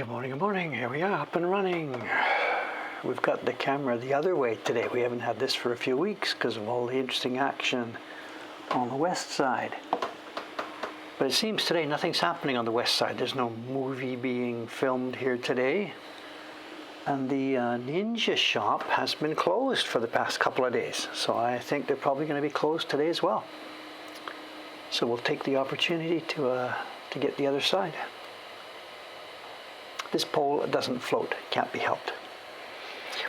Good morning, good morning. Here we are, up and running. We've got the camera the other way today. We haven't had this for a few weeks because of all the interesting action on the west side. But it seems today nothing's happening on the west side. There's no movie being filmed here today. And the ninja shop has been closed for the past couple of days. So I think they're probably going to be closed today as well. So we'll take the opportunity to get the other side. This pole doesn't float, can't be helped.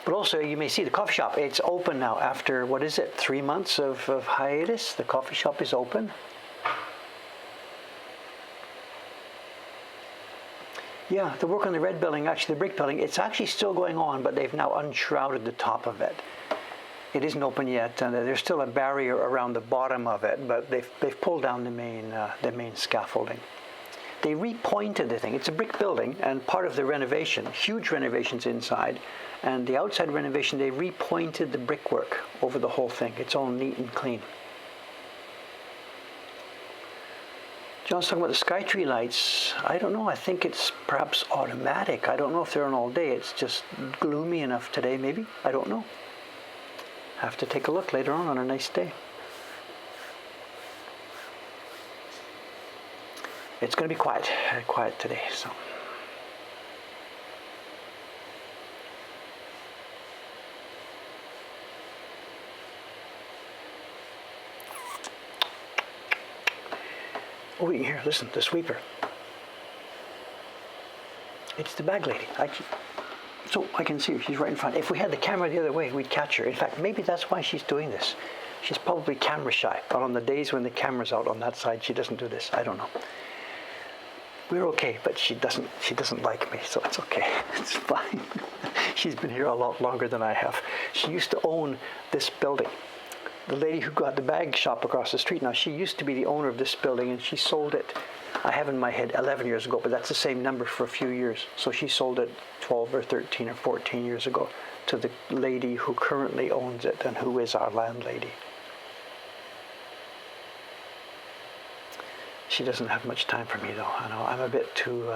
But also you may see the coffee shop, it's open now after, 3 months of hiatus. The coffee shop is open. Yeah, the work on the red building, actually the brick building, it's actually still going on, but they've now unshrouded the top of it. It isn't open yet, and there's still a barrier around the bottom of it, but they've pulled down the main scaffolding. They repointed the thing. It's a brick building, and part of the renovation, huge renovations inside, and the outside renovation, they repointed the brickwork over the whole thing. It's all neat and clean. John's talking about the Skytree lights. I don't know. I think it's perhaps automatic. I don't know if they're on all day. It's just gloomy enough today, maybe. I don't know. Have to take a look later on a nice day. It's going to be quiet today, so. Oh, you can hear, listen, the sweeper. It's the bag lady. So I can see her, she's right in front. If we had the camera the other way, we'd catch her. In fact, maybe that's why she's doing this. She's probably camera shy, but on the days when the camera's out on that side, she doesn't do this. I don't know. We're okay, but she doesn't like me, so it's okay. It's fine. She's been here a lot longer than I have. She used to own this building. The lady who got the bag shop across the street now, she used to be the owner of this building, and she sold it, I have in my head 11 years ago, but that's the same number for a few years. So she sold it 12 or 13 or 14 years ago to the lady who currently owns it and who is our landlady. She doesn't have much time for me though. I know I'm a bit too,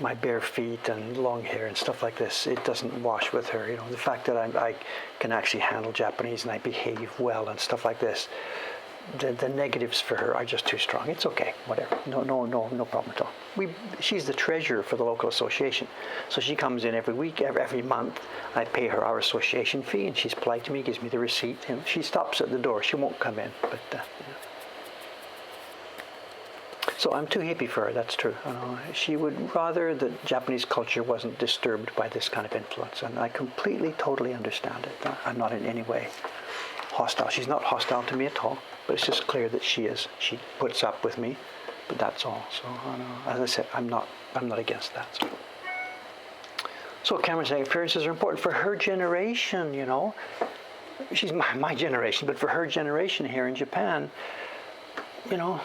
my bare feet and long hair and stuff like this, it doesn't wash with her. You know, the fact that I can actually handle Japanese and I behave well and stuff like this, the negatives for her are just too strong. It's okay, whatever. No problem at all. She's the treasurer for the local association, so she comes in every week, every month. I pay her our association fee, and she's polite to me, gives me the receipt. And she stops at the door. She won't come in, but. So I'm too hippie for her, that's true. She would rather that Japanese culture wasn't disturbed by this kind of influence, and I completely, totally understand it. I'm not in any way hostile. She's not hostile to me at all, but it's just clear that she is. She puts up with me, but that's all. So, as I said, I'm not against that. So camera saying appearances are important for her generation, you know. She's my generation, but for her generation here in Japan, you know,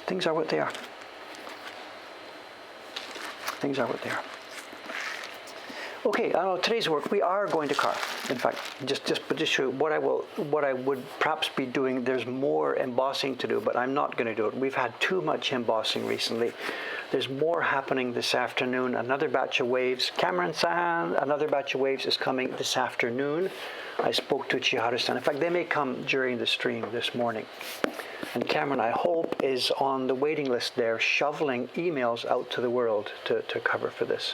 things are what they are. Things are what they are. Okay, today's work, we are going to carve. In fact, just show you what I would perhaps be doing. There's more embossing to do, but I'm not going to do it. We've had too much embossing recently. There's more happening this afternoon. Another batch of waves. Cameron-san, another batch of waves is coming this afternoon. I spoke to Chiharu-san. In fact, they may come during the stream this morning. And Cameron, I hope, is on the waiting list there, shoveling emails out to the world to cover for this.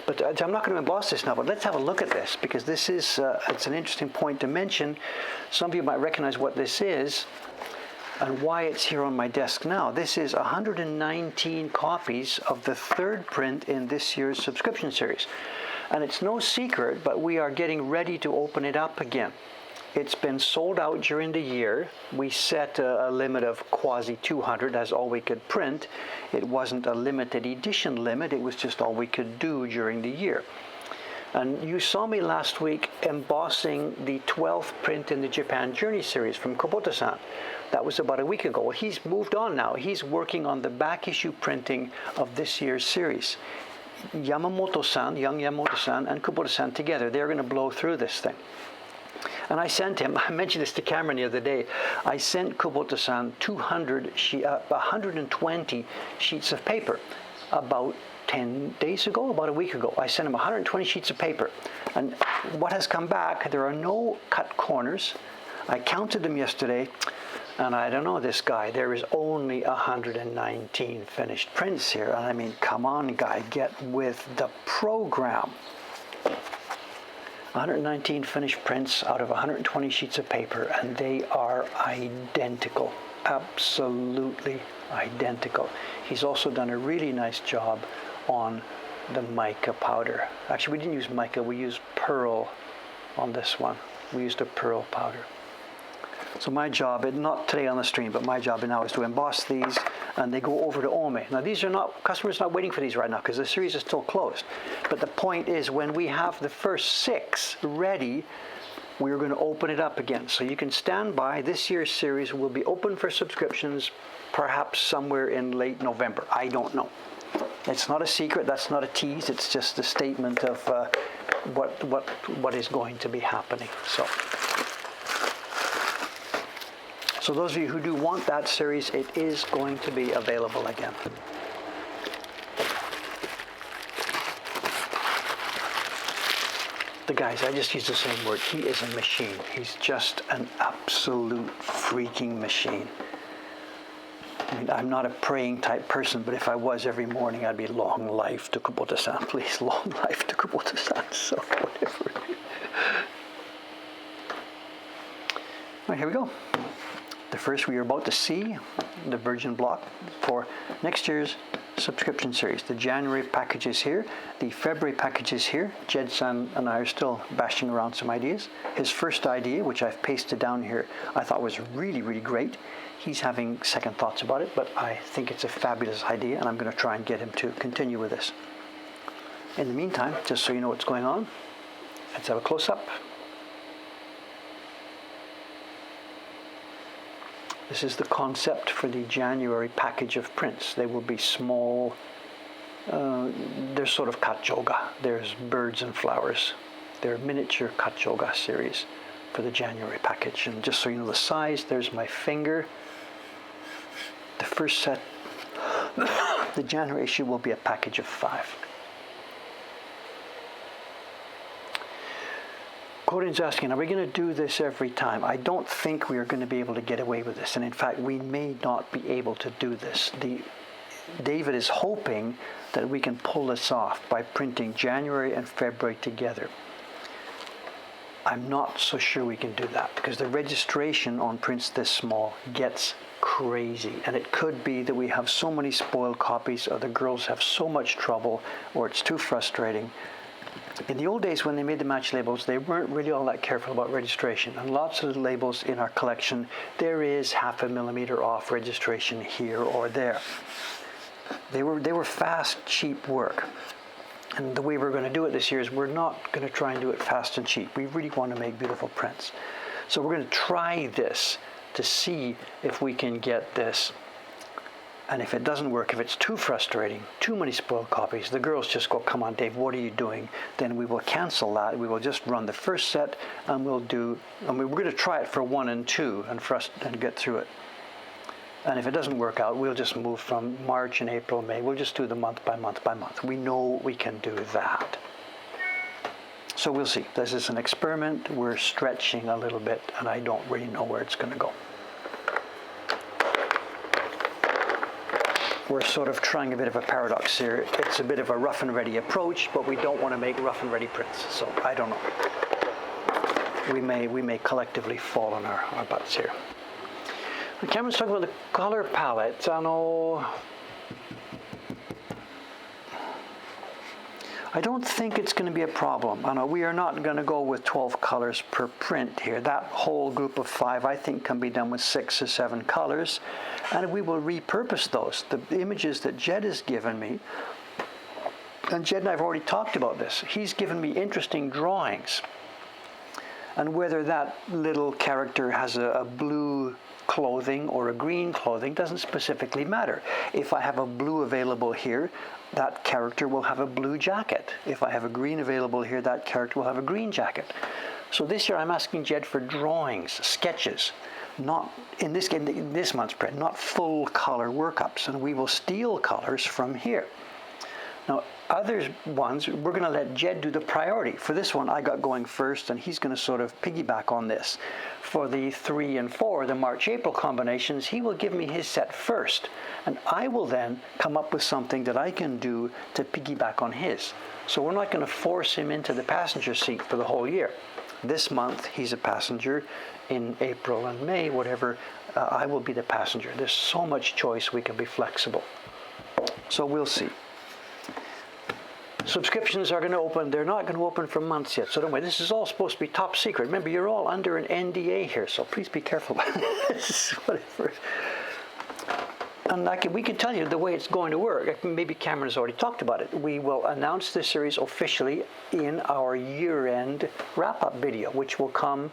But I'm not going to emboss this now, but let's have a look at this, because this is, it's an interesting point to mention. Some of you might recognize what this is and why it's here on my desk now. This is 119 copies of the third print in this year's subscription series. And it's no secret, but we are getting ready to open it up again. It's been sold out during the year. We set a limit of quasi 200, that's all we could print. It wasn't a limited edition limit, it was just all we could do during the year. And you saw me last week embossing the 12th print in the Japan Journey series from Kubota-san. That was about a week ago. Well, he's moved on now. He's working on the back issue printing of this year's series. Yamamoto-san, young Yamamoto-san, and Kubota-san together, they're going to blow through this thing. And I sent him, I mentioned this to Cameron the other day, I sent Kubota-san 120 sheets of paper. about 10 days ago, about a week ago. I sent him 120 sheets of paper. And what has come back, there are no cut corners. I counted them yesterday, and I don't know this guy. There is only 119 finished prints here. And I mean, come on, guy, get with the program. 119 finished prints out of 120 sheets of paper, and they are identical. Absolutely identical. He's also done a really nice job on the mica powder. Actually, we didn't use mica, we used pearl on this one. We used a pearl powder. So my job, not today on the stream, but my job now is to emboss these, and they go over to Ome. Now these are not, customers are not waiting for these right now because the series is still closed. But the point is, when we have the first 6 ready, we're going to open it up again. So you can stand by. This year's series will be open for subscriptions perhaps somewhere in late November. I don't know. It's not a secret, that's not a tease, it's just a statement of what is going to be happening. So those of you who do want that series, it is going to be available again. The guys, I just use the same word, he is a machine. He's just an absolute freaking machine. I mean, I'm not a praying type person, but if I was every morning, I'd be long life to Kubota-san, please, long life to Kubota-san, so whatever. All right, here we go. The first we are about to see, the virgin block for next year's subscription series. The January package is here. The February package is here. Jed-san and I are still bashing around some ideas. His first idea, which I've pasted down here, I thought was really, really great. He's having second thoughts about it, but I think it's a fabulous idea, and I'm going to try and get him to continue with this. In the meantime, just so you know what's going on, let's have a close-up. This is the concept for the January package of prints. They will be small. There's sort of kachoga. There's birds and flowers. They're miniature kachoga series for the January package. And just so you know the size, there's my finger. The first set, the January issue will be a package of 5. Corin's asking, are we going to do this every time? I don't think we are going to be able to get away with this. And in fact, we may not be able to do this. David is hoping that we can pull this off by printing January and February together. I'm not so sure we can do that because the registration on prints this small gets crazy. And it could be that we have so many spoiled copies, or the girls have so much trouble, or it's too frustrating. In the old days, when they made the match labels, they weren't really all that careful about registration. And lots of the labels in our collection, there is 0.5 millimeter off registration here or there. They were fast, cheap work. And the way we're going to do it this year is we're not going to try and do it fast and cheap. We really want to make beautiful prints. So we're going to try this to see if we can get this. And if it doesn't work, if it's too frustrating, too many spoiled copies, the girls just go, come on, Dave, what are you doing? Then we will cancel that. We will just run the first set, and we're going to try it for 1 and 2 and get through it. And if it doesn't work out, we'll just move from March and April, May. We'll just do the month by month by month. We know we can do that. So we'll see. This is an experiment. We're stretching a little bit, and I don't really know where it's going to go. We're sort of trying a bit of a paradox here. It's a bit of a rough and ready approach, but we don't want to make rough and ready prints. So I don't know. We may collectively fall on our butts here. Cameron's talking about the color palette. I don't think it's going to be a problem. We are not going to go with 12 colors per print here. That whole group of 5, I think, can be done with 6 or 7 colors. And we will repurpose those. The images that Jed has given me, and Jed and I have already talked about this. He's given me interesting drawings. And whether that little character has a blue clothing or a green clothing doesn't specifically matter. If I have a blue available here, that character will have a blue jacket. If I have a green available here, that character will have a green jacket. So this year I'm asking Jed for drawings, sketches, not in this month's print, not full color workups, and we will steal colors from here. Now, other ones, we're going to let Jed do the priority. For this one, I got going first, and he's going to sort of piggyback on this. For the 3 and 4, the March-April combinations, he will give me his set first, and I will then come up with something that I can do to piggyback on his. So we're not going to force him into the passenger seat for the whole year. This month, he's a passenger. In April and May, whatever, I will be the passenger. There's so much choice, we can be flexible. So we'll see. Subscriptions are going to open. They're not going to open for months yet. So don't worry. This is all supposed to be top secret. Remember, you're all under an NDA here, so please be careful about this. Whatever. And we can tell you the way it's going to work. Maybe Cameron has already talked about it. We will announce this series officially in our year-end wrap-up video, which will come.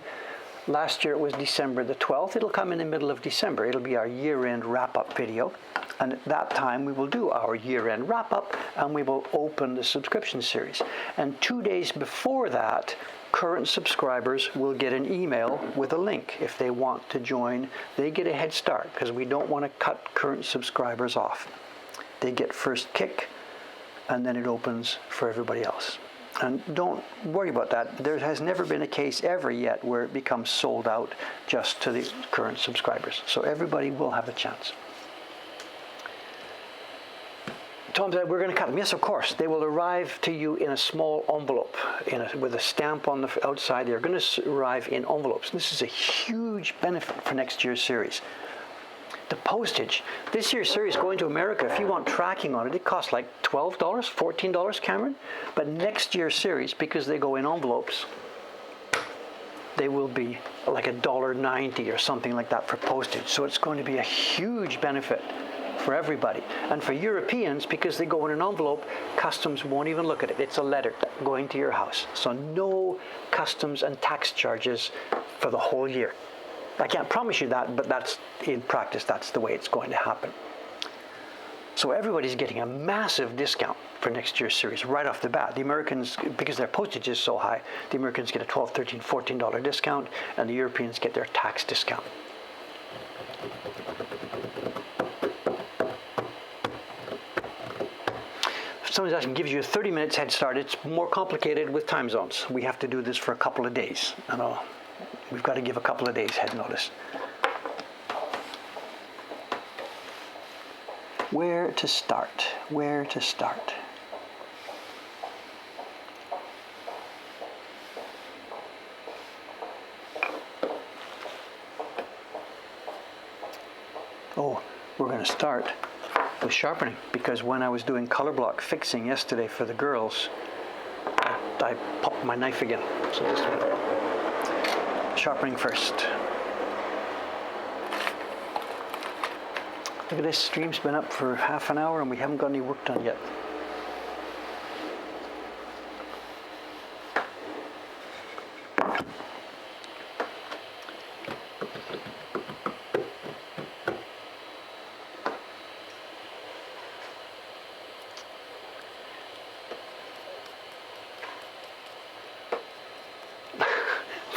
Last year it was December the 12th. It'll come in the middle of December. It'll be our year-end wrap-up video. And at that time, we will do our year-end wrap-up, and we will open the subscription series. And 2 days before that, current subscribers will get an email with a link. If they want to join, they get a head start, because we don't want to cut current subscribers off. They get first kick, and then it opens for everybody else. And don't worry about that. There has never been a case ever yet where it becomes sold out just to the current subscribers. So everybody will have a chance. Tom said, we're going to cut them. Yes, of course. They will arrive to you in a small envelope with a stamp on the outside. They're going to arrive in envelopes. This is a huge benefit for next year's series. The postage. This year's series going to America, if you want tracking on it, it costs like $12, $14, Cameron. But next year's series, because they go in envelopes, they will be like $1.90 or something like that for postage. So it's going to be a huge benefit for everybody. And for Europeans, because they go in an envelope, customs won't even look at it. It's a letter going to your house. So no customs and tax charges for the whole year. I can't promise you that, but that's in practice, that's the way it's going to happen. So everybody's getting a massive discount for next year's series right off the bat. The Americans, because their postage is so high, the Americans get a $12, $13, $14 discount, and the Europeans get their tax discount. Somebody's asking, gives you a 30 minutes head start. It's more complicated with time zones. We have to do this for a couple of days. We've got to give a couple of days head notice. Where to start? Where to start? Oh, we're going to start with sharpening, because when I was doing color block fixing yesterday for the girls, I popped my knife again. So just sharpening first. Look at this, stream's been up for half an hour and we haven't got any work done yet.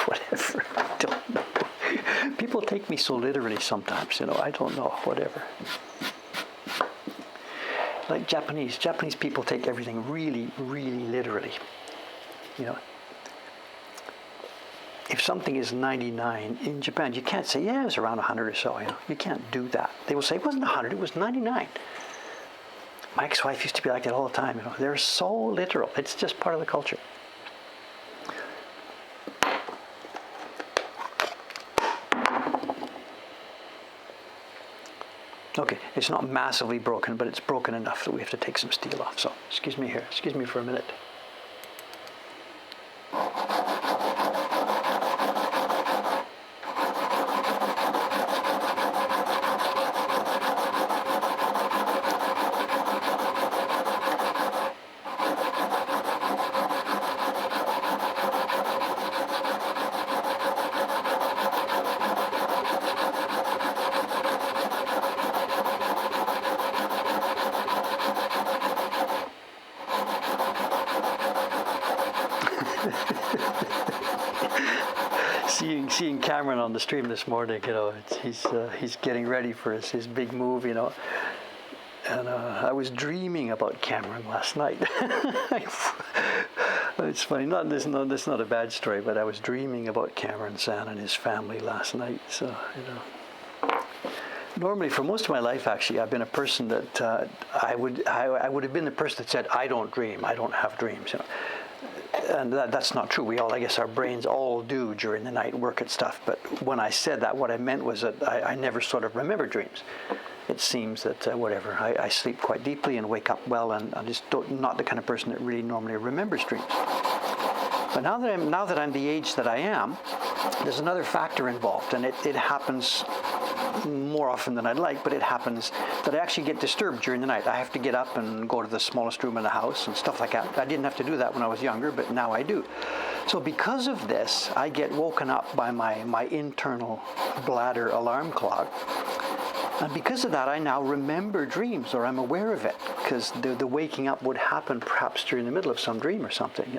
Whatever, I don't know. People take me so literally sometimes, I don't know, whatever. Like Japanese people take everything really, really literally. If something is 99 in Japan, you can't say, yeah, it was around 100 or so, You can't do that. They will say, it wasn't 100, it was 99. My ex-wife used to be like that all the time, They're so literal. It's just part of the culture. Okay, it's not massively broken, but it's broken enough that we have to take some steel off. So, excuse me here. Excuse me for a minute. Seeing Cameron on the stream this morning, he's getting ready for his big move, And I was dreaming about Cameron last night. It's funny. This is not a bad story, but I was dreaming about Cameron San and his family last night. So normally, for most of my life, actually, I've been a person that I would have been the person that said, "I don't dream. I don't have dreams." And that's not true. We all, I guess, our brains all do during the night work at stuff. But when I said that, what I meant was that I never sort of remember dreams. It seems that whatever, I sleep quite deeply and wake up well, and I'm just not the kind of person that really normally remembers dreams. But now that I'm the age that I am, there's another factor involved, and it happens more often than I'd like, but it happens that I actually get disturbed during the night. I have to get up and go to the smallest room in the house and stuff like that. I didn't have to do that when I was younger, but now I do. So because of this, I get woken up by my internal bladder alarm clock. And because of that, I now remember dreams, or I'm aware of it, because the waking up would happen perhaps during the middle of some dream or something,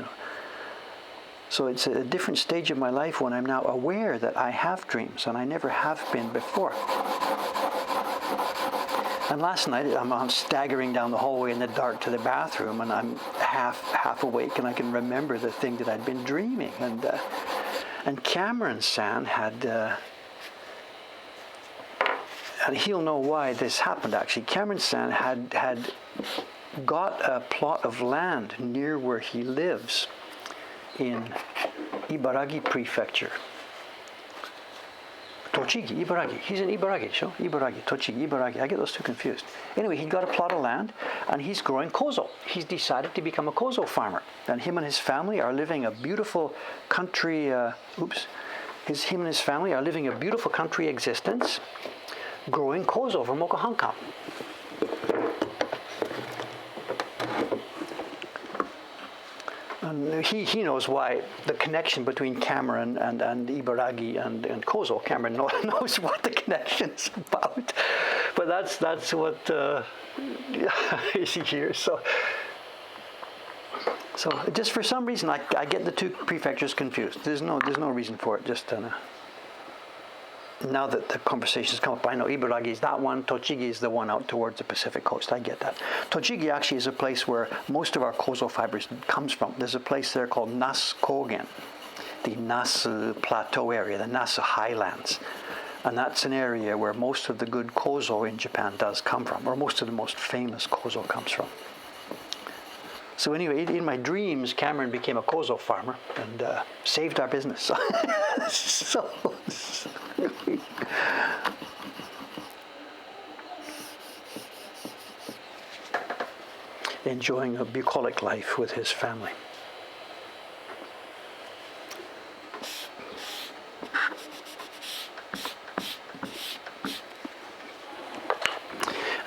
So it's a different stage of my life when I'm now aware that I have dreams, and I never have been before. And last night, I'm staggering down the hallway in the dark to the bathroom, and I'm half awake, and I can remember the thing that I'd been dreaming. And Cameron San had... and he'll know why this happened, actually. Cameron San had got a plot of land near where he lives in Ibaragi Prefecture. Tochigi, Ibaragi. He's in Ibaragi, sure? Ibaragi, Tochigi, Ibaragi. I get those two confused. Anyway, he got a plot of land, and he's growing kozo. He's decided to become a kozo farmer. And him and his family are living a beautiful country... Him and his family are living a beautiful country existence, growing kozo for Mokuhankan. And he knows why, the connection between Cameron and Ibaragi and kozo. Cameron knows what the connection's about. But that's what is here. So just for some reason, I get the two prefectures confused. There's no reason for it. Just now that the conversation's come up, I know Ibaragi is that one, Tochigi is the one out towards the Pacific coast. I get that. Tochigi actually is a place where most of our kozo fibers comes from. There's a place there called Nasu Kogen, the Nasu Plateau area, the Nasu Highlands. And that's an area where most of the good kozo in Japan does come from, or most of the most famous kozo comes from. So anyway, in my dreams, Cameron became a kozo farmer and saved our business. Enjoying a bucolic life with his family.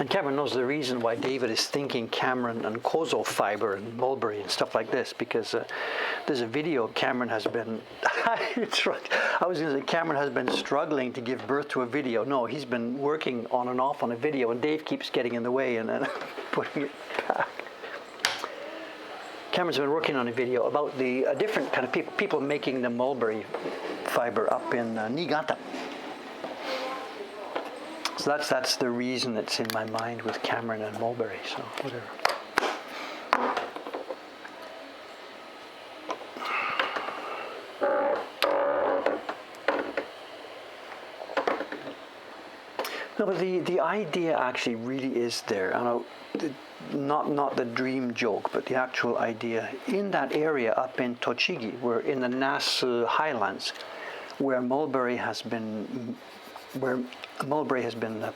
And Cameron knows the reason why David is thinking Cameron and kozo fiber and mulberry and stuff like this, because there's a video Cameron has been, it's right. I was going to say Cameron has been struggling to give birth to a video. No, he's been working on and off on a video, and Dave keeps getting in the way and putting it back. Cameron's been working on a video about the different kind of people making the mulberry fiber up in Niigata. So that's the reason it's in my mind with Cameron and mulberry, so whatever. No, but the idea actually really is there. I know, not the dream joke, but the actual idea. In that area up in Tochigi, we're in the Nasu Highlands, where mulberry has been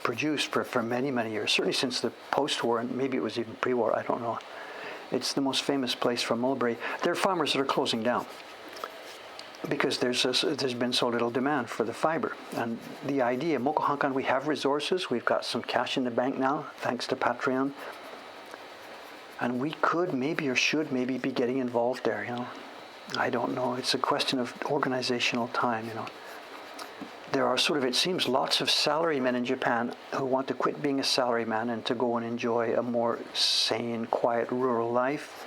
produced for many, many years, certainly since the post-war, and maybe it was even pre-war, I don't know. It's the most famous place for mulberry. There are farmers that are closing down because there's been so little demand for the fiber. And the idea, Mokuhankan, we have resources. We've got some cash in the bank now, thanks to Patreon. And we could maybe or should maybe be getting involved there, I don't know. It's a question of organizational time, There are it seems, lots of salarymen in Japan who want to quit being a salaryman and to go and enjoy a more sane, quiet, rural life.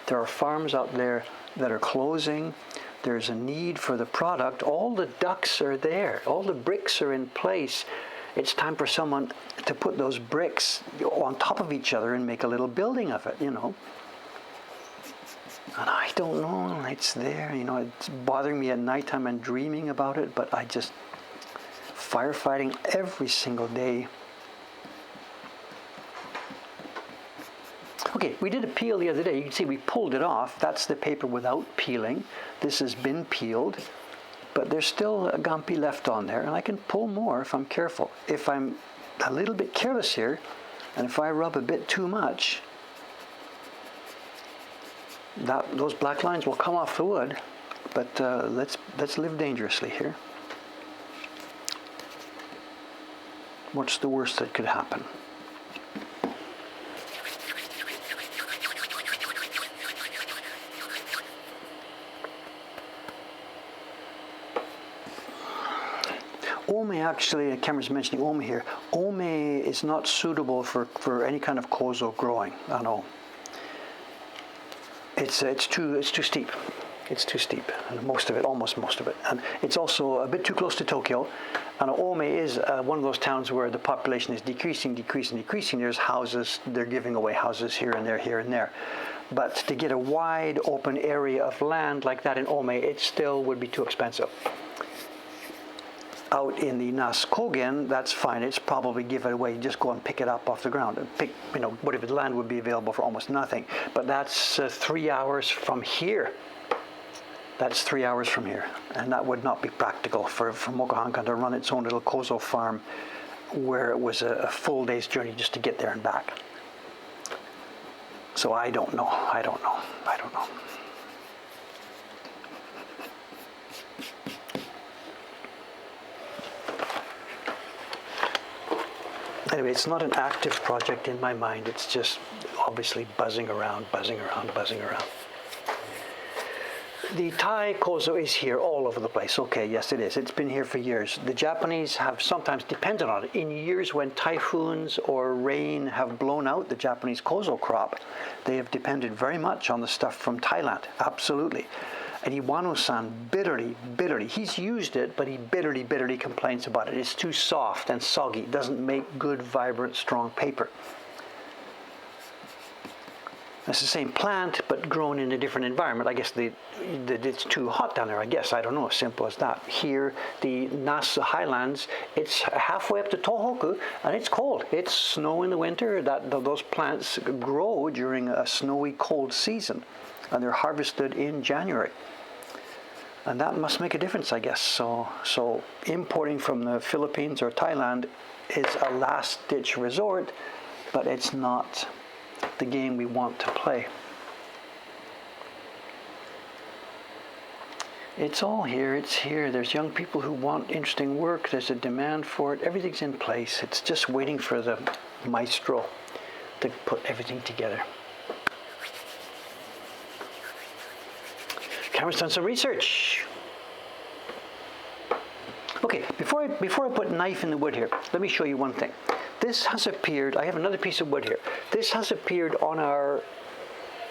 There are farms out there that are closing. There's a need for the product. All the ducks are there. All the bricks are in place. it's time for someone to put those bricks on top of each other and make a little building of it, you know. And I don't know, it's there, you know, it's bothering me at nighttime and dreaming about it, but I just, firefighting every single day. Okay, we did a peel the other day. You can see we pulled it off. That's the paper without peeling. This has been peeled, but there's still a gumpy left on there, and I can pull more if I'm careful. If I'm a little bit careless here, and if I rub a bit too much, those black lines will come off the wood. But let's live dangerously here. What's the worst that could happen? Ome, actually, Cameron's mentioning ome here. Ome is not suitable for any kind of kozo growing. I know. It's too steep. It's too steep, and almost most of it. And it's also a bit too close to Tokyo. And Ome is one of those towns where the population is decreasing. There's houses, they're giving away houses here and there. But to get a wide open area of land like that in Ome, it still would be too expensive. Out in the Naskogen, that's fine. It's probably give it away. Just go and pick it up off the ground and pick, you know, whatever the land would be available for almost nothing. But that's 3 hours from here. That's 3 hours from here, and that would not be practical for Mokuhankan to run its own little kozo farm, where it was a full day's journey just to get there and back. So I don't know. Anyway, it's not an active project in my mind. It's just obviously buzzing around. The Thai kozo is here all over the place. Okay, yes it is. It's been here for years. The Japanese have sometimes depended on it. In years when typhoons or rain have blown out the Japanese kozo crop, they have depended very much on the stuff from Thailand. Absolutely. And Iwano-san bitterly, he's used it, but he bitterly complains about it. It's too soft and soggy. It doesn't make good, vibrant, strong paper. It's the same plant, but grown in a different environment. I guess it's too hot down there, I guess. I don't know, as simple as that. Here, the Nasu Highlands, it's halfway up to Tohoku, and it's cold. It's snow in the winter. Those plants grow during a snowy, cold season, and they're harvested in January. And that must make a difference, I guess. So importing from the Philippines or Thailand is a last-ditch resort, but it's not the game we want to play. It's all here. It's here. There's young people who want interesting work. There's a demand for it. Everything's in place. It's just waiting for the maestro to put everything together. Cameron's done some research. Okay, before I put a knife in the wood here, let me show you one thing. This has appeared, I have another piece of wood here. This has appeared on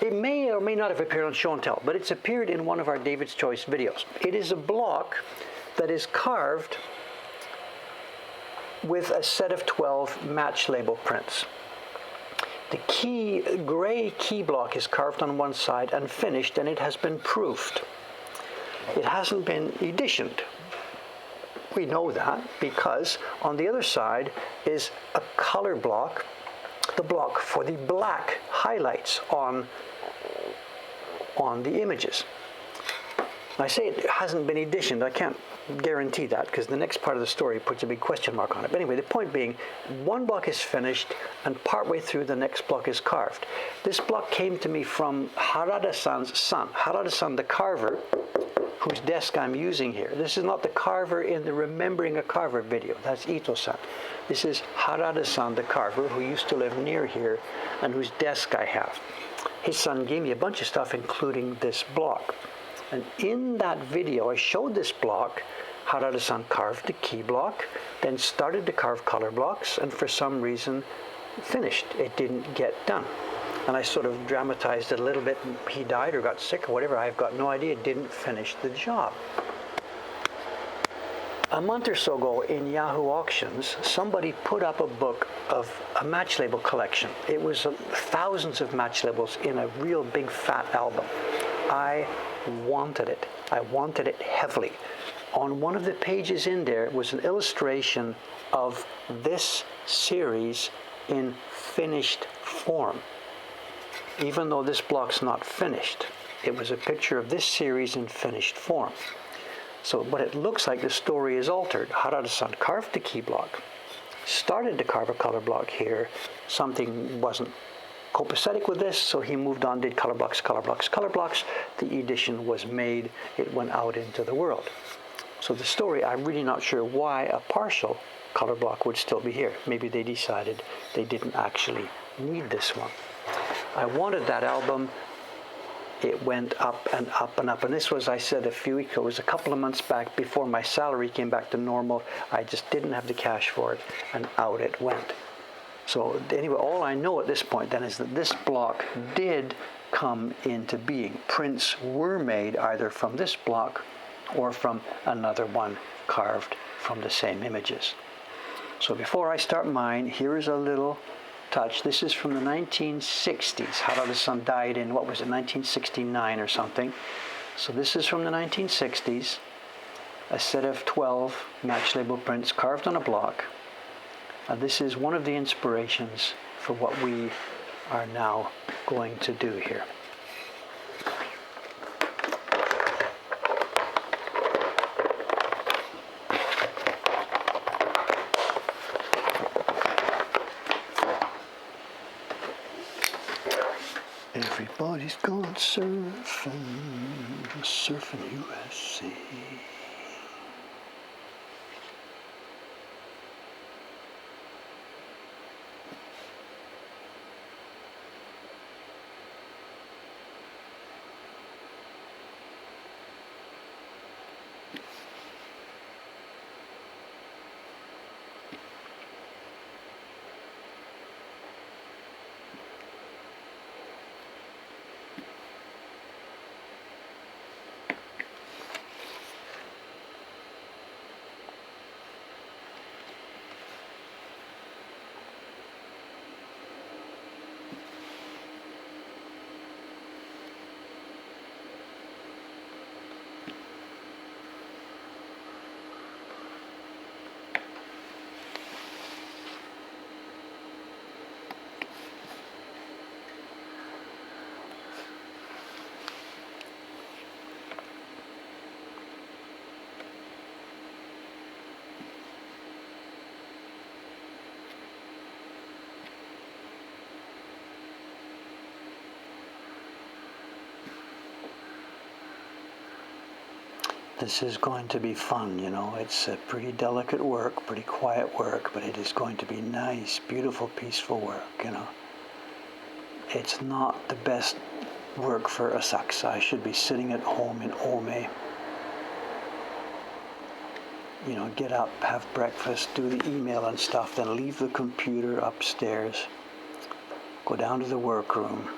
it may or may not have appeared on Show and Tell, but it's appeared in one of our David's Choice videos. It is a block that is carved with a set of 12 match label prints. The gray key block is carved on one side and finished, and it has been proofed. It hasn't been editioned. We know that because on the other side is a color block, the block for the black highlights on the images. I say it hasn't been editioned. I can't guarantee that because the next part of the story puts a big question mark on it. But anyway, the point being, one block is finished and partway through the next block is carved. This block came to me from Harada-san's son. Harada-san, the carver, whose desk I'm using here. This is not the carver in the Remembering a Carver video. That's Ito-san. This is Harada-san, the carver, who used to live near here and whose desk I have. His son gave me a bunch of stuff, including this block. And in that video, I showed this block. Harada-san carved the key block, then started to carve color blocks, and for some reason finished. It didn't get done. And I sort of dramatized it a little bit. He died or got sick or whatever. I've got no idea. It didn't finish the job. A month or so ago in Yahoo Auctions, somebody put up a book of a match label collection. It was thousands of match labels in a real big fat album. I wanted it. I wanted it heavily. On one of the pages in there was an illustration of this series in finished form. Even though this block's not finished, it was a picture of this series in finished form. So, but it looks like the story is altered. Harada-san carved the key block, started to carve a color block here. Something wasn't copacetic with this, so he moved on, did color blocks, color blocks, color blocks. The edition was made. It went out into the world. So the story, I'm really not sure why a partial color block would still be here. Maybe they decided they didn't actually need this one. I wanted that album. It went up and up and up. And this was, I said a few weeks ago, it was a couple of months back before my salary came back to normal. I just didn't have the cash for it, and out it went. So anyway, all I know at this point then is that this block did come into being. Prints were made either from this block or from another one carved from the same images. So before I start mine, here is a little touch. This is from the 1960s. Harada-san died in, what was it, 1969 or something. So this is from the 1960s. A set of 12 match label prints carved on a block. And this is one of the inspirations for what we are now going to do here. Everybody's gone surfing, surfing USA. This is going to be fun, you know. It's a pretty delicate work, pretty quiet work, but it is going to be nice, beautiful, peaceful work, you know. It's not the best work for Asakusa. I should be sitting at home in Ome. You know, get up, have breakfast, do the email and stuff, then leave the computer upstairs, go down to the workroom,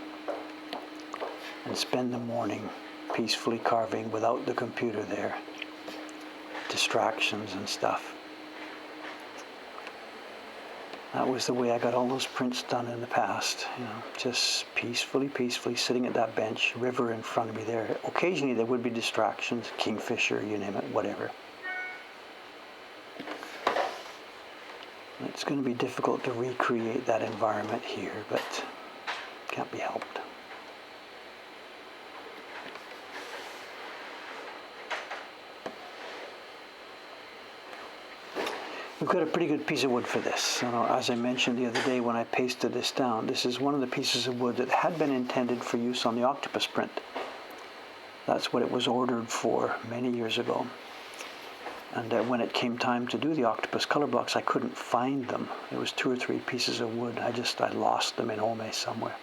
and spend the morning peacefully carving without the computer there. Distractions and stuff. That was the way I got all those prints done in the past, you know, just peacefully sitting at that bench, river in front of me there. Occasionally there would be distractions, kingfisher, you name it, whatever. It's going to be difficult to recreate that environment here, but can't be helped. We've got a pretty good piece of wood for this. You know, as I mentioned the other day when I pasted this down, this is one of the pieces of wood that had been intended for use on the octopus print. That's what it was ordered for many years ago. And when it came time to do the octopus color blocks, I couldn't find them. There was 2 or 3 pieces of wood. I lost them in Ome somewhere.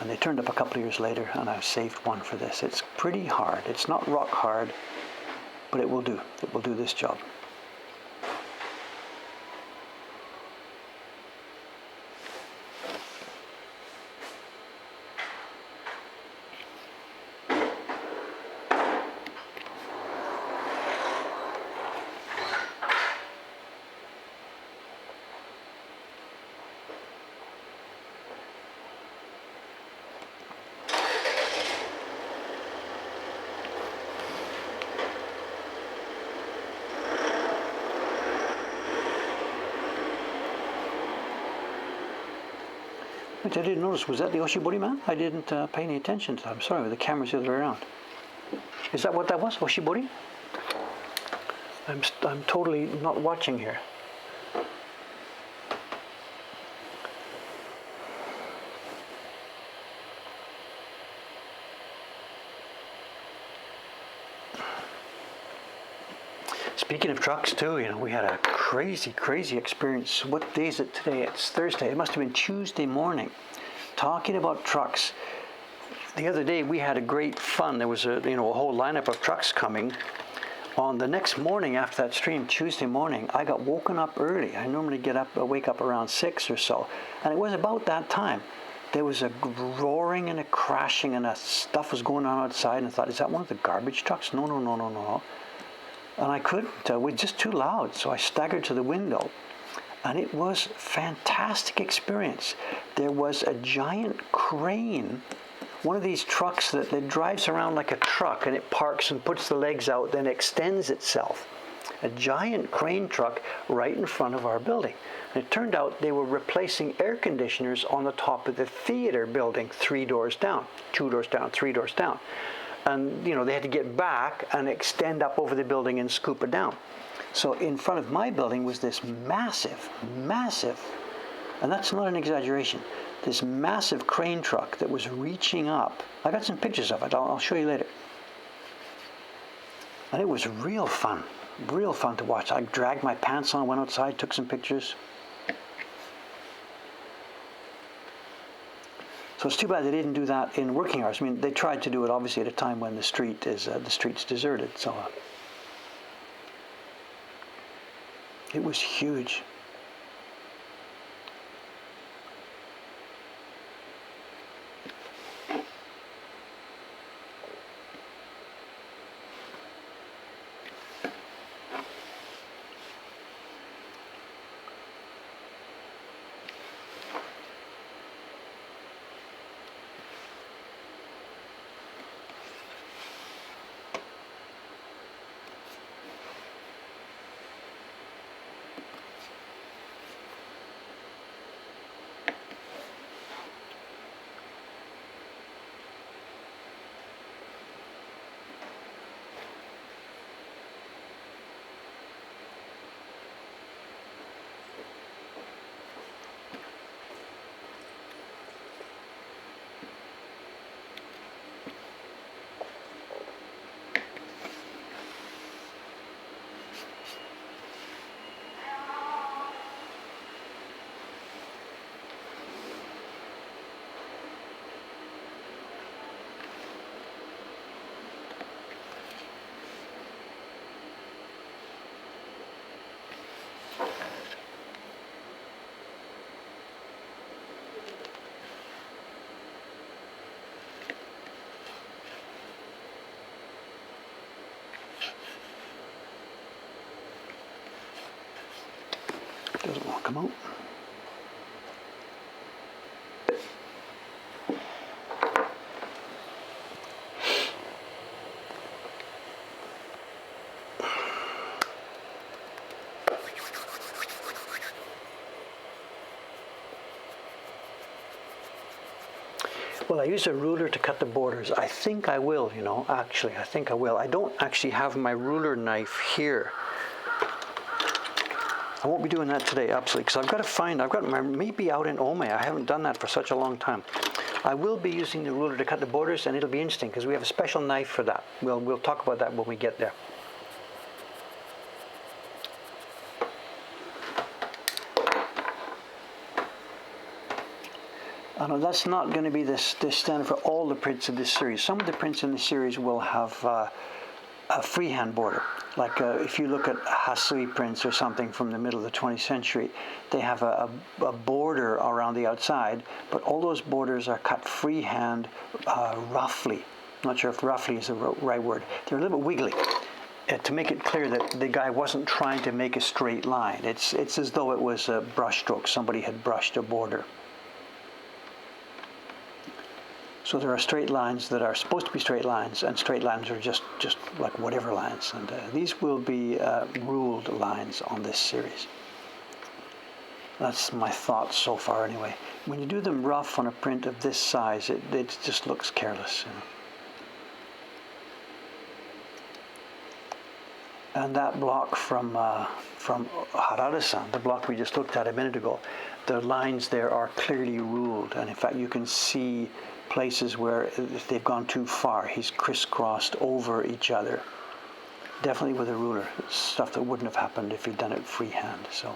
And they turned up a couple of years later, and I've saved one for this. It's pretty hard. It's not rock hard, but it will do. It will do this job. Which I didn't notice. Was that the Oshibori man? I didn't pay any attention to that. I'm sorry, the camera's the other way around. Is that what that was? Oshibori? I'm totally not watching here. Speaking of trucks too, you know, we had a crazy experience. What day is it today? It's Thursday. It must have been Tuesday morning. Talking about trucks. The other day we had a great fun. There was a whole lineup of trucks coming. On the next morning after that stream, Tuesday morning, I got woken up early. I normally wake up around 6 or so. And it was about that time. There was a roaring and a crashing and stuff was going on outside. And I thought, is that one of the garbage trucks? No. And I couldn't, it was just too loud. So I staggered to the window. And it was a fantastic experience. There was a giant crane, one of these trucks that drives around like a truck, and it parks and puts the legs out, then extends itself. A giant crane truck right in front of our building. And it turned out they were replacing air conditioners on the top of the theater building, 3 doors down, 2 doors down, 3 doors down. And, you know, they had to get back and extend up over the building and scoop it down. So in front of my building was this massive, and that's not an exaggeration, this massive crane truck that was reaching up. I got some pictures of it. I'll show you later. And it was real fun to watch. I dragged my pants on, went outside, took some pictures. So it's too bad they didn't do that in working hours. I mean, they tried to do it obviously at a time when the street's deserted. So it was huge. Doesn't want to come out. Well, I use a ruler to cut the borders. I think I will, actually, I think I will. I don't actually have my ruler knife here. I won't be doing that today, absolutely, because I've got my maybe out in Ome. I haven't done that for such a long time. I will be using the ruler to cut the borders, and it'll be interesting because we have a special knife for that. We'll talk about that when we get there. That's not going to be the standard for all the prints of this series. Some of the prints in the series will have a freehand border. Like if you look at Hasui prints or something from the middle of the 20th century, they have a border around the outside, but all those borders are cut freehand, roughly. I'm not sure if roughly is the right word. They're a little bit wiggly. To make it clear that the guy wasn't trying to make a straight line. It's as though it was a brush stroke. Somebody had brushed a border. So there are straight lines that are supposed to be straight lines, and straight lines are just like whatever lines. And these will be ruled lines on this series. That's my thoughts so far anyway. when you do them rough on a print of this size, it just looks careless. And that block from Harada-san, the block we just looked at a minute ago, the lines there are clearly ruled, and in fact you can see places where they've gone too far. He's crisscrossed over each other. Definitely with a ruler. Stuff that wouldn't have happened if he'd done it freehand. So.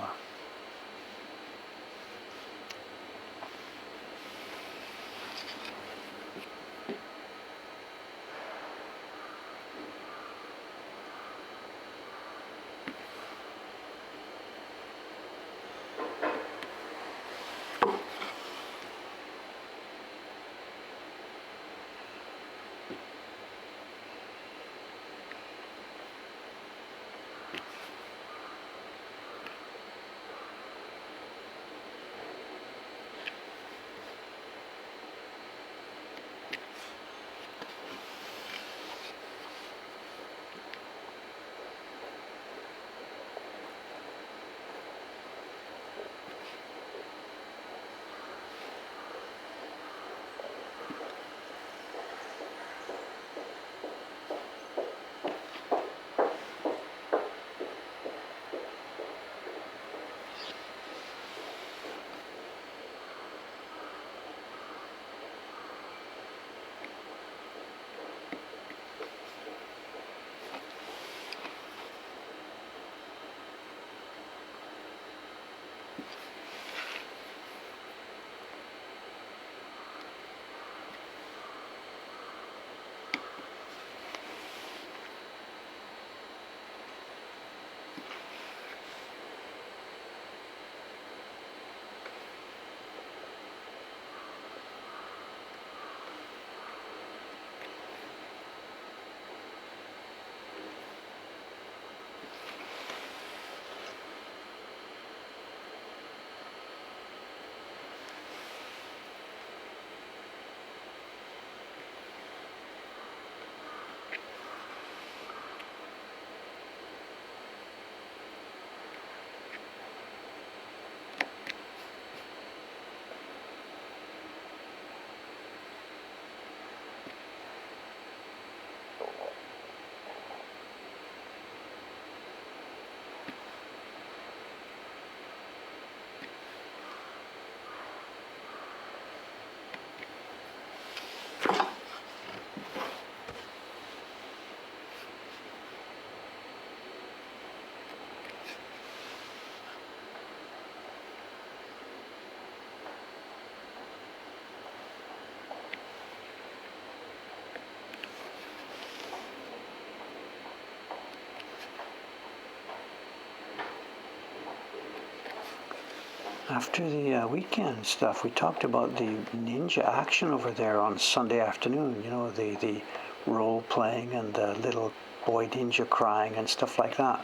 After the weekend stuff, we talked about the ninja action over there on Sunday afternoon. You know, the role playing and the little boy ninja crying and stuff like that.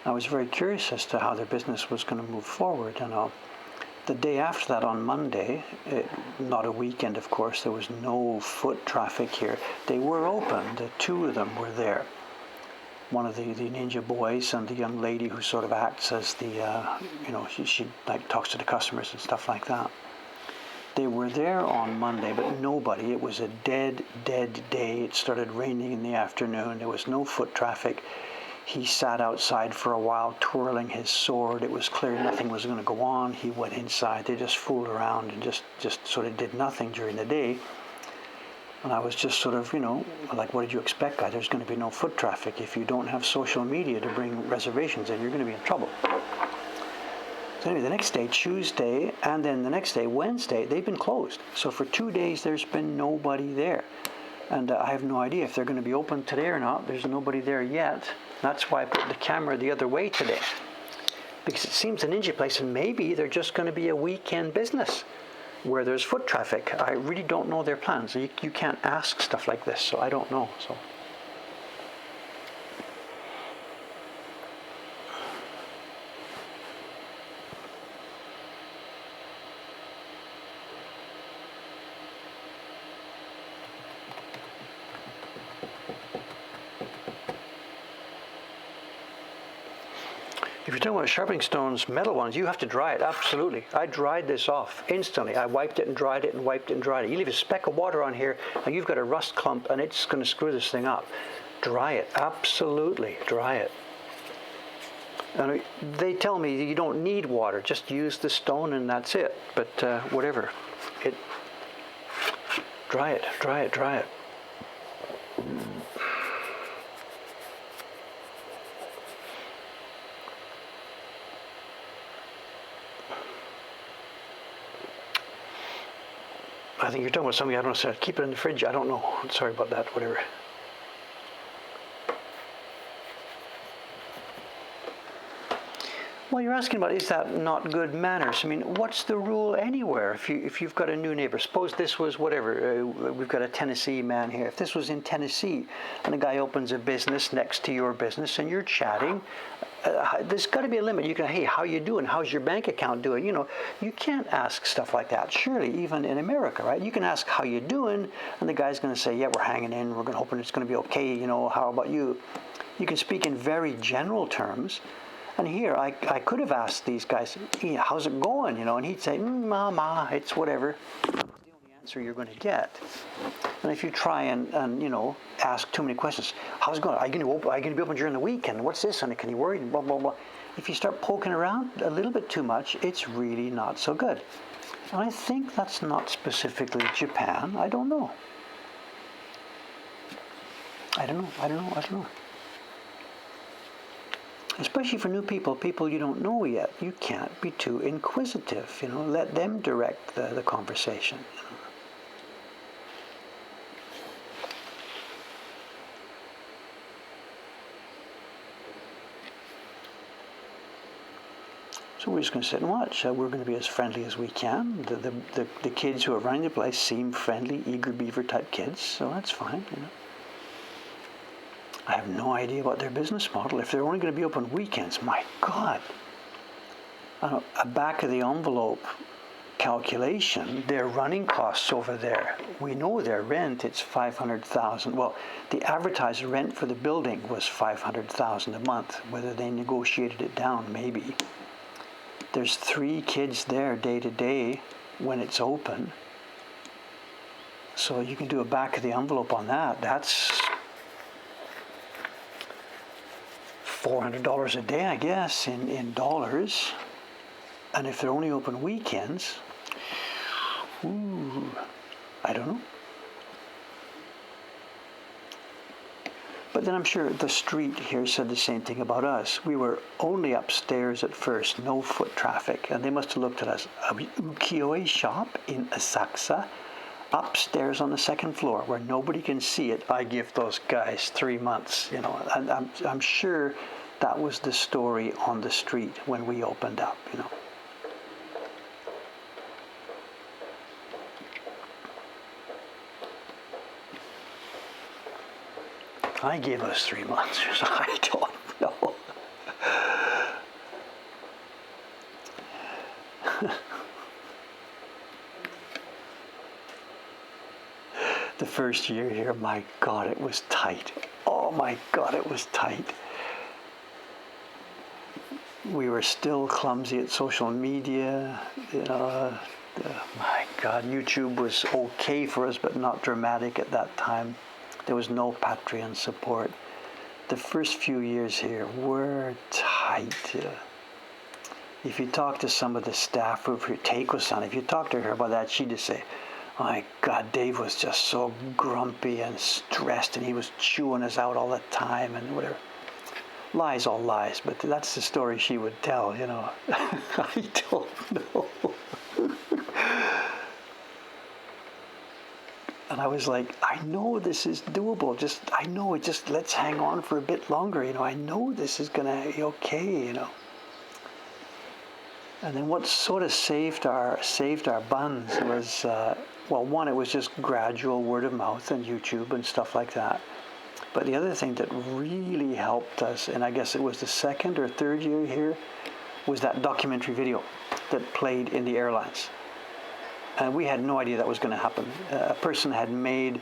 I was very curious as to how their business was going to move forward. And the day after that, on Monday, not a weekend, of course, there was no foot traffic here. They were open. The two of them were there. One of the ninja boys and the young lady who sort of acts as the, she like talks to the customers and stuff like that. They were there on Monday, but nobody. It was a dead day. It started raining in the afternoon. There was no foot traffic. He sat outside for a while, twirling his sword. It was clear nothing was going to go on. He went inside. They just fooled around and just sort of did nothing during the day. And I was just sort of, like, what did you expect, guy? There's going to be no foot traffic. If you don't have social media to bring reservations in, you're going to be in trouble. So anyway, the next day, Tuesday, and then the next day, Wednesday, they've been closed. So for 2 days, there's been nobody there. And I have no idea if they're going to be open today or not. There's nobody there yet. That's why I put the camera the other way today. Because it seems a ninja place, and maybe they're just going to be a weekend business where there's foot traffic. I really don't know their plans. You can't ask stuff like this, so I don't know. So. If you're talking about sharpening stones, metal ones, you have to dry it, absolutely. I dried this off instantly. I wiped it and dried it and wiped it and dried it. You leave a speck of water on here and you've got a rust clump and it's going to screw this thing up. Dry it, absolutely, dry it. And they tell me you don't need water, just use the stone and that's it. But whatever, dry it, dry it, dry it. I think you're talking about something, I don't know, keep it in the fridge, I don't know. Sorry about that, whatever. Well, you're asking about, is that not good manners? I mean, what's the rule anywhere? If you've got a new neighbor, suppose this was whatever, we've got a Tennessee man here. If this was in Tennessee and a guy opens a business next to your business and you're chatting, there's got to be a limit. You can, hey, how you doing? How's your bank account doing? You know, you can't ask stuff like that. Surely, even in America, right? You can ask how you doing, and the guy's going to say, yeah, we're hanging in. We're going to hope it's going to be okay. You know, how about you? You can speak in very general terms. And here, I could have asked these guys, yeah, how's it going? You know, and he'd say, ma, it's whatever. That's the only answer you're going to get. And if you try and you know, ask too many questions, how's it going? Are you going to be open during the week? And what's this? And can you worry? Blah, blah, blah. If you start poking around a little bit too much, it's really not so good. And I think that's not specifically Japan. I don't know. I don't know. Especially for new people you don't know yet. You can't be too inquisitive, you know, let them direct the conversation. You know. So we're just going to sit and watch. We're going to be as friendly as we can. The kids who are running the place seem friendly, eager beaver type kids, so that's fine, you know. I have no idea about their business model. If they're only going to be open weekends, my God. A back of the envelope calculation, their running costs over there. We know their rent, it's $500,000. Well, the advertised rent for the building was $500,000 a month. Whether they negotiated it down, maybe. There's 3 kids there day to day when it's open. So you can do a back of the envelope on that. That's $400 a day, I guess, in dollars. And if they're only open weekends, I don't know. But then I'm sure the street here said the same thing about us. We were only upstairs at first, no foot traffic. And they must have looked at us. A ukiyo-e shop in Asakusa, upstairs on the 2nd floor where nobody can see it. I give those guys 3 months, you know. And I'm sure that was the story on the street when we opened up, you know. I gave us 3 months. I don't know. The first year here, my God, it was tight. Oh my God, it was tight. We were still clumsy at social media. You know, my God, YouTube was okay for us, but not dramatic at that time. There was no Patreon support. The first few years here were tight. If you talk to some of the staff over here, Teiko-san, if you talk to her about that, she'd just say, my God, Dave was just so grumpy and stressed, and he was chewing us out all the time and whatever. Lies, all lies, but that's the story she would tell, you know. I don't know. And I was like, I know this is doable. Just let's hang on for a bit longer, you know. I know this is going to be okay, you know. And then what sort of saved our buns was, well, one, it was just gradual word of mouth and YouTube and stuff like that. But the other thing that really helped us, and I guess it was the 2nd or 3rd year here, was that documentary video that played in the airlines. And we had no idea that was going to happen. A person had made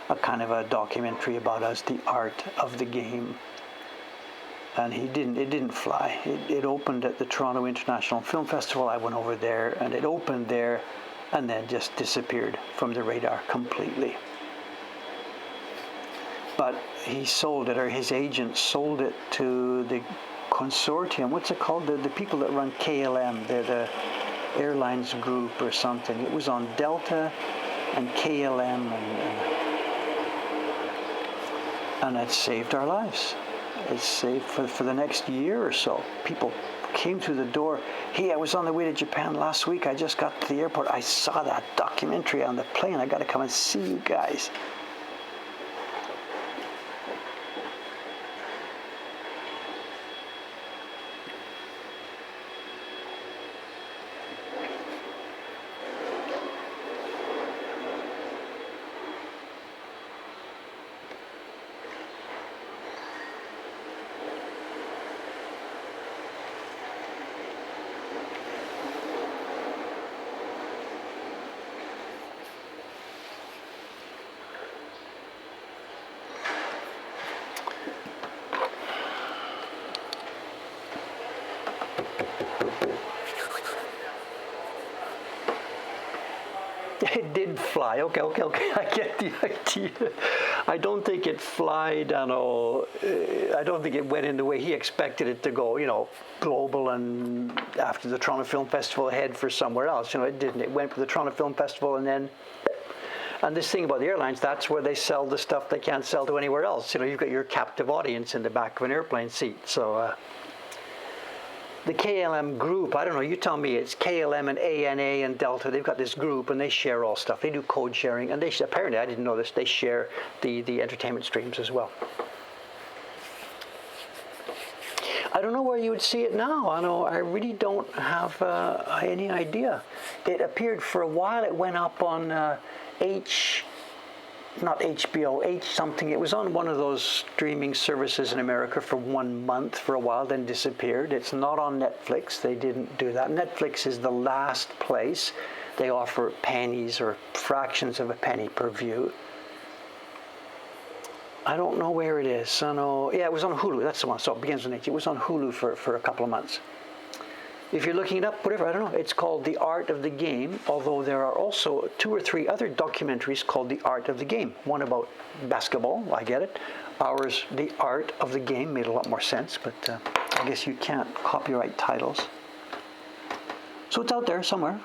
a kind of a documentary about us, the art of the game. and it didn't fly. It opened at the Toronto International Film Festival. I went over there, and it opened there, and then just disappeared from the radar completely. But he sold it, or his agent sold it to the consortium. What's it called? The people that run KLM. They're the airlines group or something. It was on Delta and KLM, and it saved our lives. It saved for the next year or so. People came through the door. Hey, I was on the way to Japan last week. I just got to the airport. I saw that documentary on the plane. I got to come and see you guys. It did fly. Okay. I get the idea. I don't think it flied. I don't think it went in the way he expected it to go. Global, and after the Toronto Film Festival, head for somewhere else. It didn't. It went for the Toronto Film Festival, and then. And this thing about the airlines, that's where they sell the stuff they can't sell to anywhere else. You've got your captive audience in the back of an airplane seat. So. The KLM group, I don't know, you tell me, it's KLM and ANA and Delta. They've got this group, and they share all stuff. They do code sharing, and apparently, I didn't know this, they share the entertainment streams as well. I don't know where you would see it now. I really don't have any idea. It appeared for a while. It went up on not HBO, H something. It was on one of those streaming services in America for 1 month for a while, then disappeared. It's not on Netflix. They didn't do that. Netflix is the last place. They offer pennies or fractions of a penny per view. I don't know where it is. Yeah, it was on Hulu. That's the one. So it begins with H. It was on Hulu for a couple of months. If you're looking it up, whatever, I don't know. It's called The Art of the Game, although there are also 2 or 3 other documentaries called The Art of the Game. One about basketball, I get it. Ours, The Art of the Game, made a lot more sense, but I guess you can't copyright titles. So it's out there somewhere.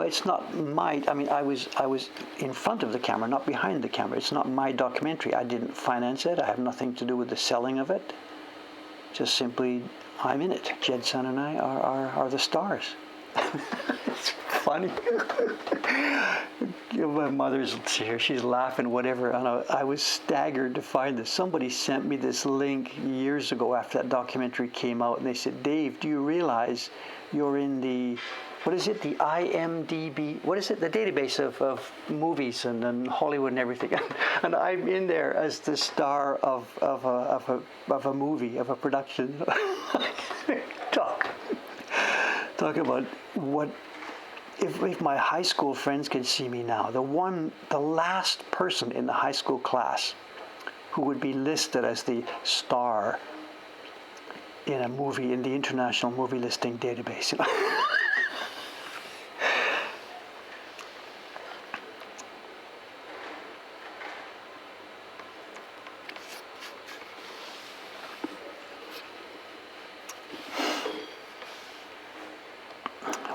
It's not my, I was in front of the camera, not behind the camera. It's not my documentary. I didn't finance it. I have nothing to do with the selling of it. Just simply, I'm in it. Jedson and I are the stars. It's funny. My mother's here. She's laughing, whatever. And I was staggered to find this. Somebody sent me this link years ago after that documentary came out, and they said, Dave, do you realize you're in the... What is it? The IMDb? What is it? The database of movies and Hollywood and everything. And I'm in there as the star of a movie, of a production. Talk about what. If my high school friends could see me now, the last person in the high school class who would be listed as the star in a movie in the International Movie Listing Database.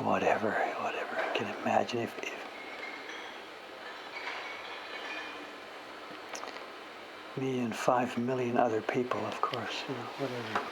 Whatever. I can imagine if me and 5 million other people, of course, whatever.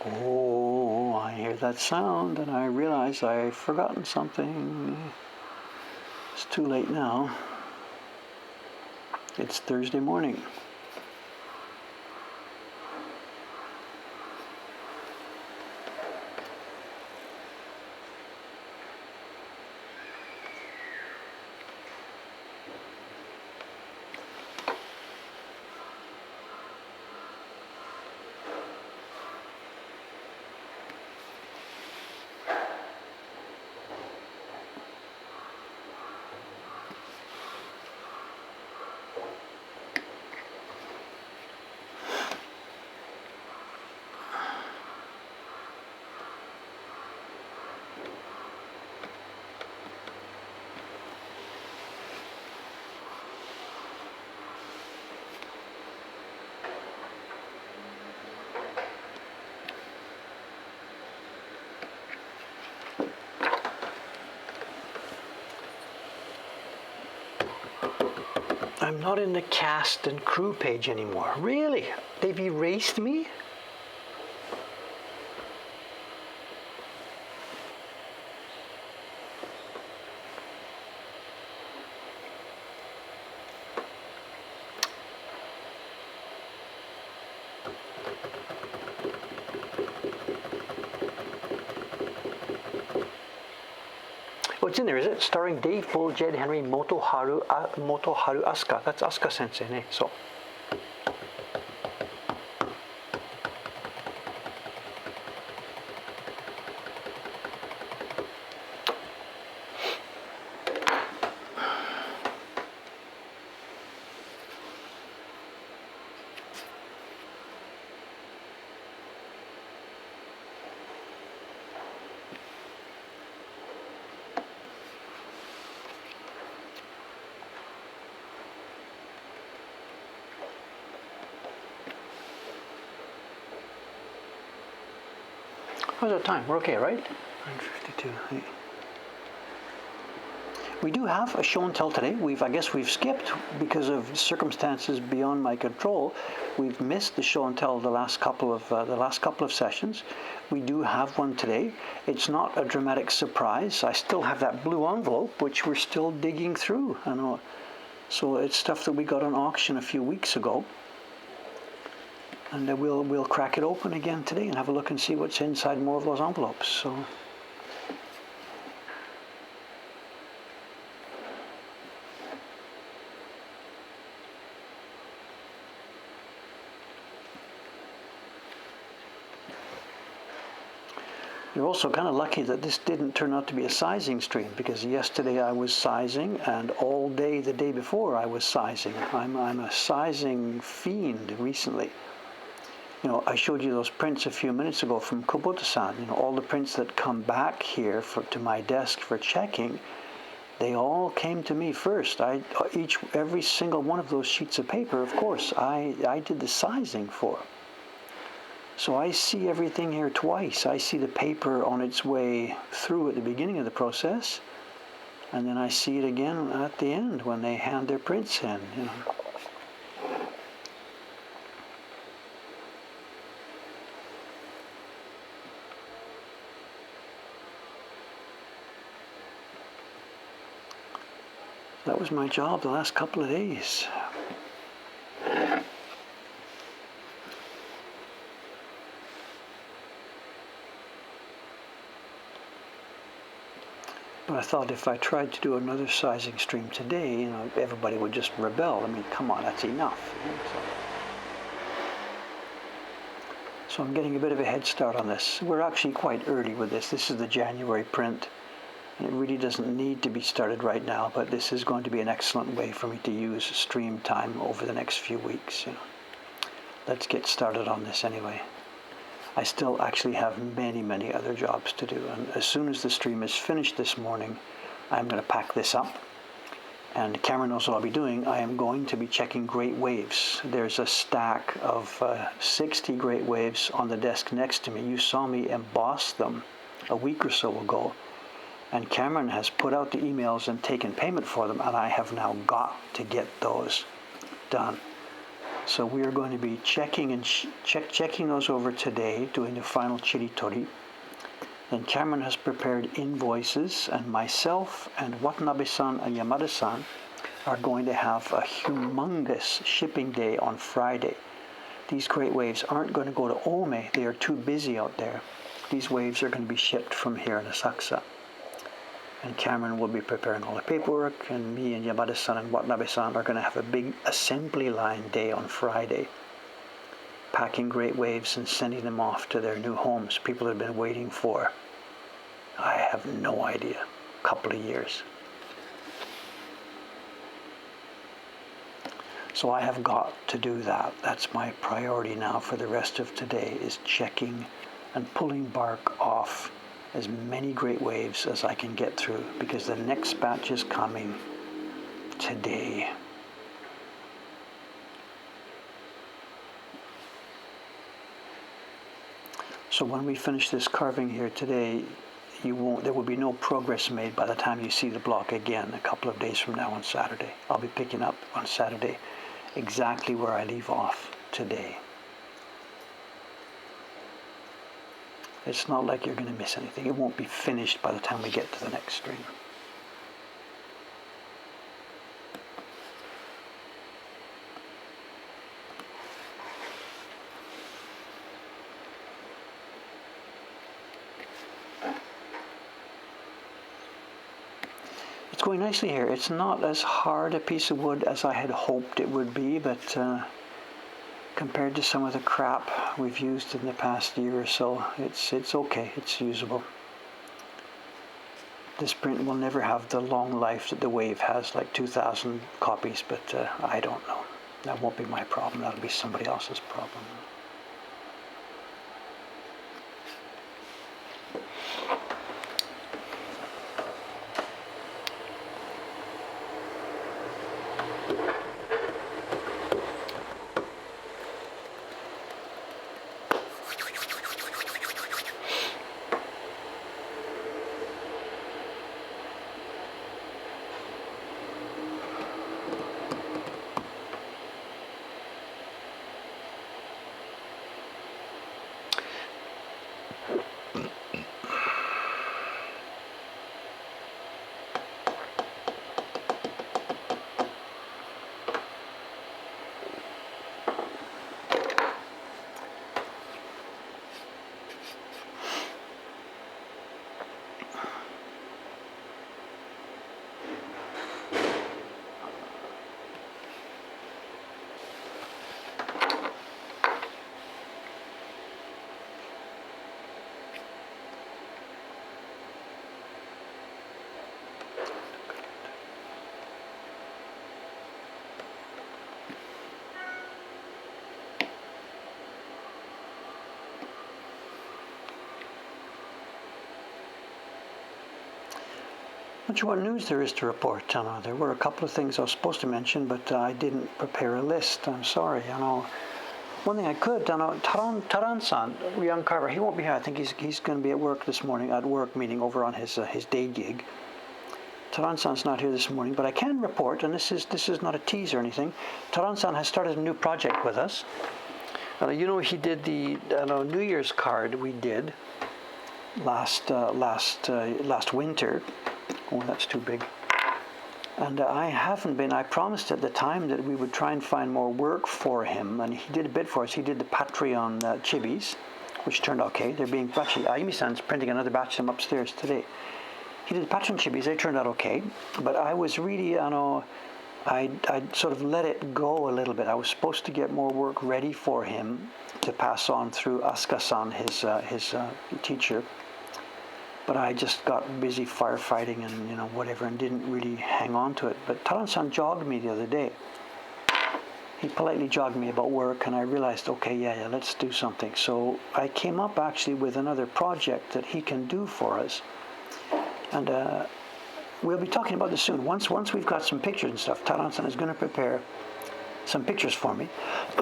Oh, I hear that sound and I realize I've forgotten something. It's too late now. It's Thursday morning. I'm not in the cast and crew page anymore. Really? They've erased me? What's in there, is it? Starring Dave Bull, Jed Henry, Motoharu Asuka. That's Asuka Sensei, eh? So. How's that time? We're okay, right? 9:52. We do have a show and tell today. I guess we've skipped because of circumstances beyond my control. We've missed the show and tell the last couple of sessions. We do have one today. It's not a dramatic surprise. I still have that blue envelope, which we're still digging through. I know. So it's stuff that we got on auction a few weeks ago. And we'll crack it open again today and have a look and see what's inside more of those envelopes. So. You're also kind of lucky that this didn't turn out to be a sizing stream, because yesterday I was sizing and all day the day before I was sizing. I'm a sizing fiend recently. You know, I showed you those prints a few minutes ago from Kubota-san. You know, all the prints that come back here to my desk for checking, they all came to me first. Every single one of those sheets of paper, of course, I did the sizing for. So I see everything here twice. I see the paper on its way through at the beginning of the process, and then I see it again at the end when they hand their prints in. You know. That was my job the last couple of days. But I thought if I tried to do another sizing stream today, you know, everybody would just rebel. I mean, come on, that's enough. You know, so I'm getting a bit of a head start on this. We're actually quite early with this. This is the January print. And it really doesn't need to be started right now, but this is going to be an excellent way for me to use stream time over the next few weeks. You know. Let's get started on this anyway. I still actually have many, many other jobs to do, and as soon as the stream is finished this morning, I'm going to pack this up. And Cameron knows what I'll be doing. I am going to be checking great waves. There's a stack of 60 great waves on the desk next to me. You saw me emboss them a week or so ago. And Cameron has put out the emails and taken payment for them, and I have now got to get those done. So we are going to be checking and checking those over today, doing the final chiritori. Then Cameron has prepared invoices, and myself and Watanabe-san and Yamada-san are going to have a humongous shipping day on Friday. These great waves aren't going to go to Ome. They are too busy out there. These waves are going to be shipped from here in Asakusa. And Cameron will be preparing all the paperwork, and me and Yamada-san and Watanabe-san are going to have a big assembly line day on Friday, packing great waves and sending them off to their new homes. People have been waiting for, I have no idea, a couple of years. So I have got to do that. That's my priority now for the rest of today, is checking and pulling bark off as many great waves as I can get through, because the next batch is coming today. So when we finish this carving here today, there will be no progress made by the time you see the block again a couple of days from now on Saturday. I'll be picking up on Saturday exactly where I leave off today. It's not like you're going to miss anything. It won't be finished by the time we get to the next stream. It's going nicely here. It's not as hard a piece of wood as I had hoped it would be, but compared to some of the crap we've used in the past year or so, it's okay. It's usable. This print will never have the long life that the Wave has, like 2,000 copies, but I don't know. That won't be my problem. That'll be somebody else's problem. Not sure what news there is to report. There were a couple of things I was supposed to mention, but I didn't prepare a list. I'm sorry. One thing I could, Taran-san, young carver, he won't be here. I think he's going to be at work this morning, meeting over on his day gig. Taran-san's not here this morning, but I can report, and this is not a tease or anything. Taran-san has started a new project with us. He did the New Year's card we did last winter. Oh, that's too big. And I promised at the time that we would try and find more work for him, and he did a bit for us. He did the Patreon chibis, which turned okay. They're being, actually, Ayumi-san's printing another batch of them upstairs today. He did the Patreon chibis, they turned out okay, but I was really, I sort of let it go a little bit. I was supposed to get more work ready for him to pass on through Asuka-san, his teacher. But I just got busy firefighting and whatever, and didn't really hang on to it. But Taran-san jogged me the other day. He politely jogged me about work, and I realized, okay, yeah, let's do something. So I came up actually with another project that he can do for us, and we'll be talking about this soon. Once we've got some pictures and stuff, Taran-san is going to prepare some pictures for me,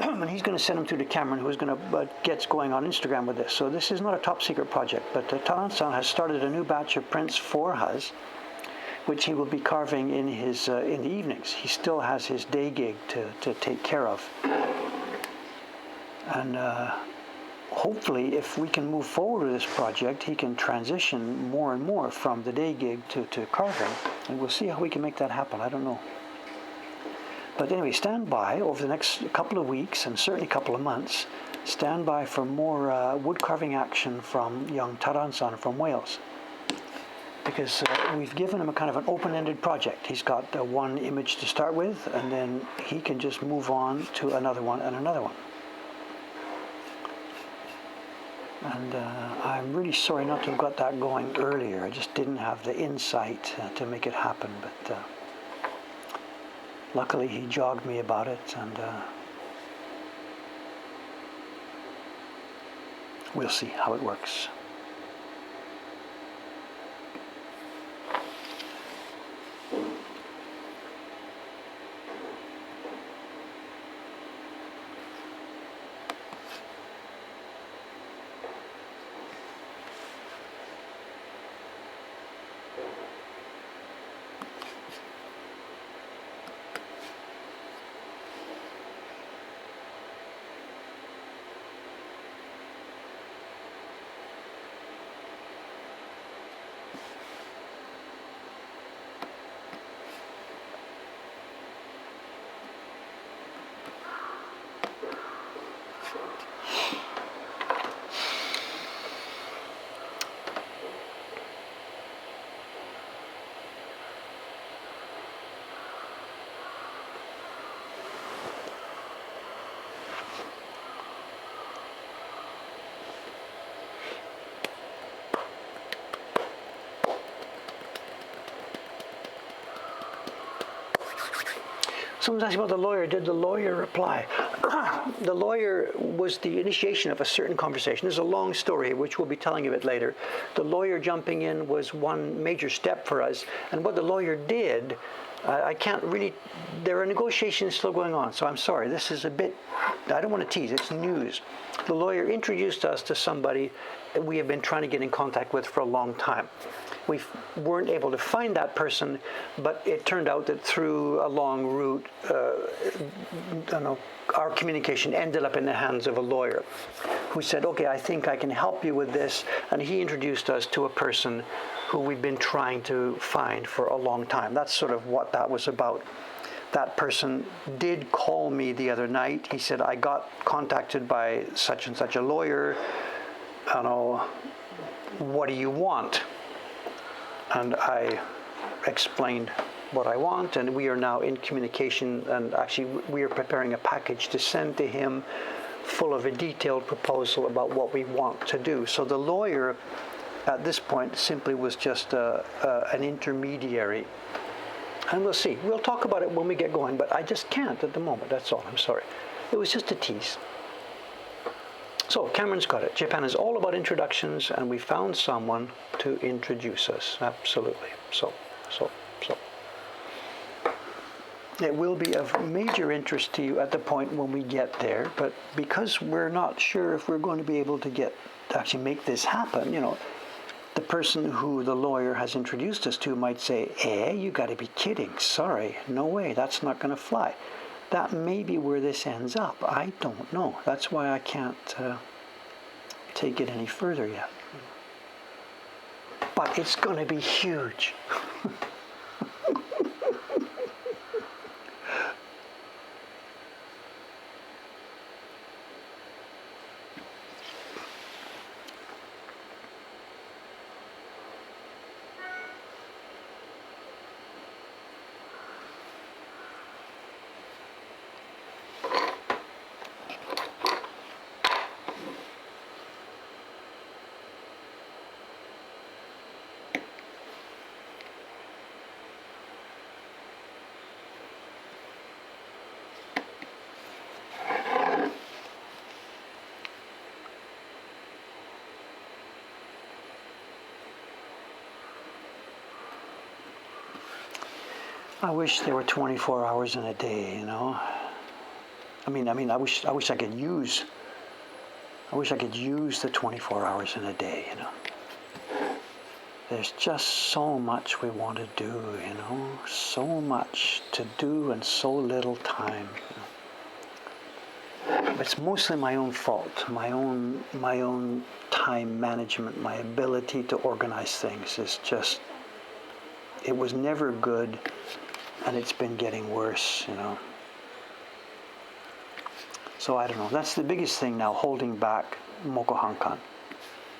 and he's going to send them to Cameron, who's going to get going on Instagram with this. So this is not a top secret project, but Taran-san has started a new batch of prints for us, which he will be carving in the evenings. He still has his day gig to take care of, And hopefully, if we can move forward with this project, he can transition more and more from the day gig to carving. And we'll see how we can make that happen. I don't know. But anyway, stand by over the next couple of weeks and certainly a couple of months. Stand by for more wood carving action from young Taransan from Wales. Because we've given him a kind of an open-ended project. He's got one image to start with, and then he can just move on to another one and another one. And I'm really sorry not to have got that going earlier. I just didn't have the insight to make it happen. But luckily he jogged me about it, and we'll see how it works. Someone's asking about the lawyer. Did the lawyer reply? The lawyer was the initiation of a certain conversation. There's a long story, which we'll be telling you a bit later. The lawyer jumping in was one major step for us. And what the lawyer did, I can't really, there are negotiations still going on. So I'm sorry, this is a bit, I don't want to tease, it's news. The lawyer introduced us to somebody we have been trying to get in contact with for a long time. We weren't able to find that person, but it turned out that through a long route, our communication ended up in the hands of a lawyer who said, okay, I think I can help you with this. And he introduced us to a person who we've been trying to find for a long time. That's sort of what that was about. That person did call me the other night. He said, I got contacted by such and such a lawyer. I don't know, what do you want? And I explained what I want, and we are now in communication, and actually we are preparing a package to send to him full of a detailed proposal about what we want to do. So the lawyer at this point simply was just an intermediary. And we'll see. We'll talk about it when we get going, but I just can't at the moment. That's all. I'm sorry. It was just a tease. So Cameron's got it. Japan is all about introductions, and we found someone to introduce us. Absolutely. So. It will be of major interest to you at the point when we get there, but because we're not sure if we're going to be able to actually make this happen, the person who the lawyer has introduced us to might say, you got to be kidding. Sorry, no way, that's not going to fly. That may be where this ends up. I don't know. That's why I can't take it any further yet. But it's going to be huge. I wish there were 24 hours in a day, I wish I could use the 24 hours in a day, There's just so much we want to do, So much to do and so little time. It's mostly my own fault, my own time management, my ability to organize things is just, it was never good, and it's been getting worse, you know. So I don't know, that's the biggest thing now, holding back Mokuhankan.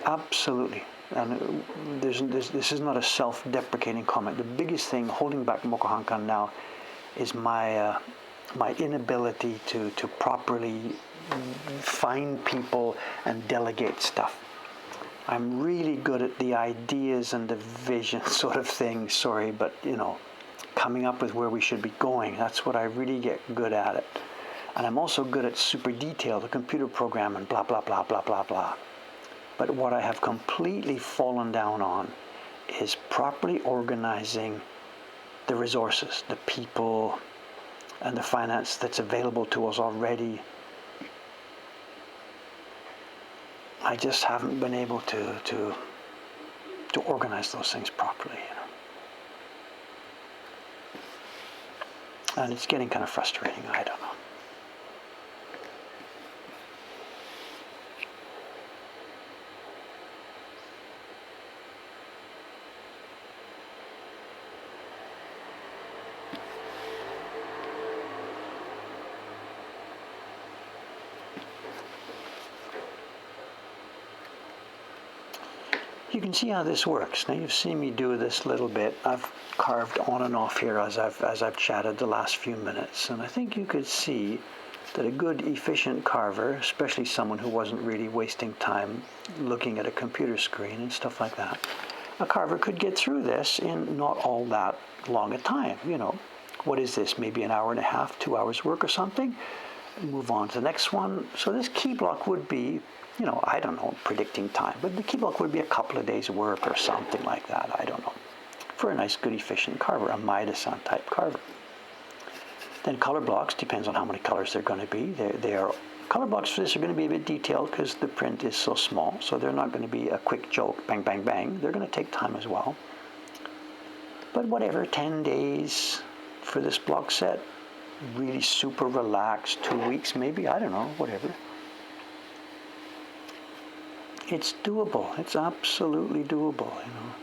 Absolutely. And this is not a self-deprecating comment. The biggest thing holding back Mokuhankan now is my inability to properly find people and delegate stuff. I'm really good at the ideas and the vision sort of thing, sorry, but you know, coming up with where we should be going. That's what I really get good at it. And I'm also good at super detail, the computer program and blah, blah, blah, blah, blah, blah. But what I have completely fallen down on is properly organizing the resources, the people, and the finance that's available to us already. I just haven't been able to organize those things properly, you know. And it's getting kind of frustrating, I don't know. You can see how this works. Now you've seen me do this little bit. I've carved on and off here as I've chatted the last few minutes, and I think you could see that a good efficient carver, especially someone who wasn't really wasting time looking at a computer screen and stuff like that, a carver could get through this in not all that long a time, you know. What is this, maybe an hour and a half, 2 hours work or something? Move on to the next one. So this key block would be, you know, I don't know, predicting time, but the key block would be a couple of days work or something like that, I don't know, for a nice, good, efficient carver, a Midas-san type carver. Then color blocks, depends on how many colors they're going to be. Color blocks for this are going to be a bit detailed because the print is so small, so they're not going to be a quick joke, bang, bang, bang. They're going to take time as well. But whatever, 10 days for this block set, really super relaxed, 2 weeks maybe, I don't know, whatever. It's doable. It's absolutely doable, you know.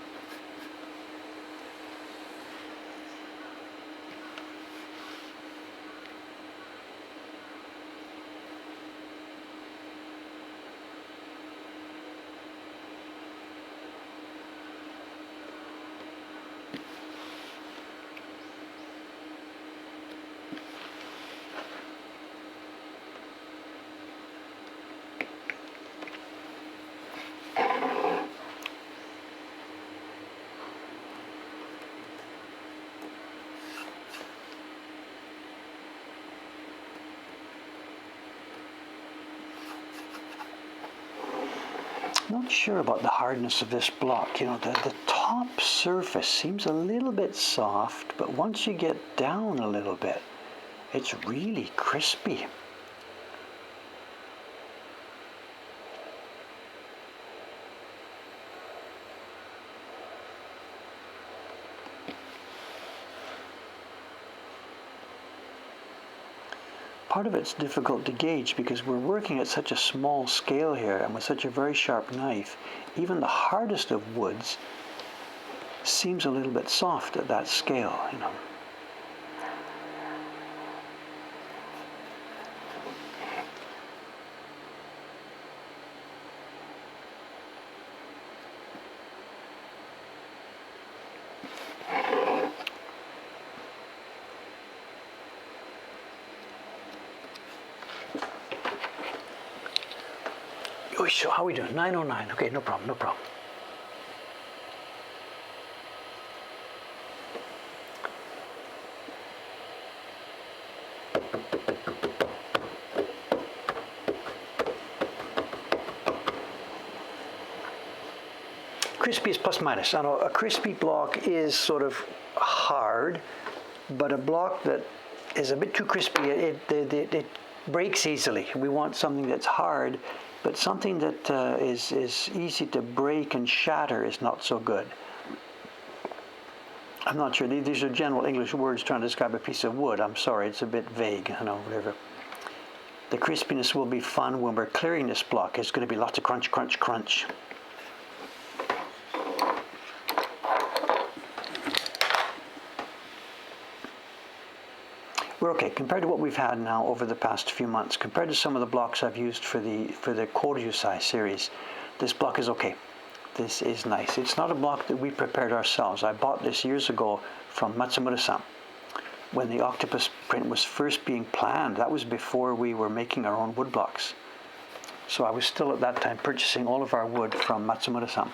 Not sure about the hardness of this block. You know, the top surface seems a little bit soft, but once you get down a little bit, it's really crispy. Part of it's difficult to gauge because we're working at such a small scale here and with such a very sharp knife. Even the hardest of woods seems a little bit soft at that scale, you know. So how are we doing? 9:09. Okay, no problem, no problem. Crispy is plus minus. I know a crispy block is sort of hard, but a block that is a bit too crispy, it breaks easily. We want something that's hard, but something that is easy to break and shatter is not so good. I'm not sure. These are general English words trying to describe a piece of wood. I'm sorry, it's a bit vague, you know, whatever. The crispiness will be fun when we're clearing this block. It's going to be lots of crunch, crunch, crunch. We're okay compared to what we've had now over the past few months. Compared to some of the blocks I've used for the Koryusai series, this block is okay. This is nice. It's not a block that we prepared ourselves. I bought this years ago from Matsumura-san when the octopus print was first being planned. That was before we were making our own wood blocks. So I was still at that time purchasing all of our wood from Matsumura-san.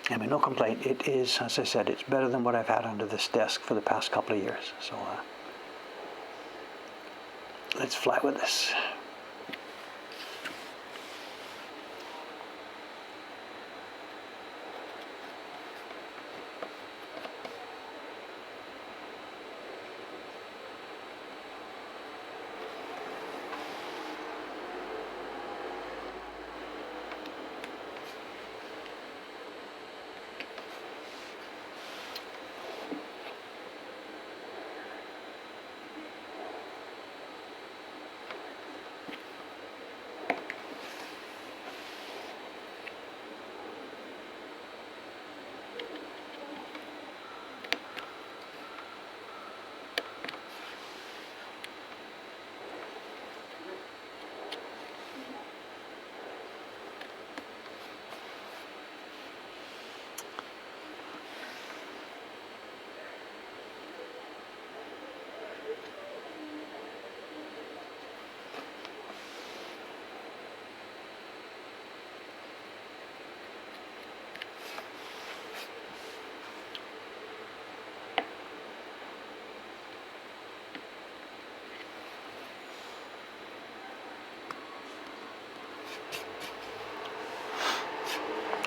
I mean, no complaint. It is, as I said, it's better than what I've had under this desk for the past couple of years. So let's fly with this.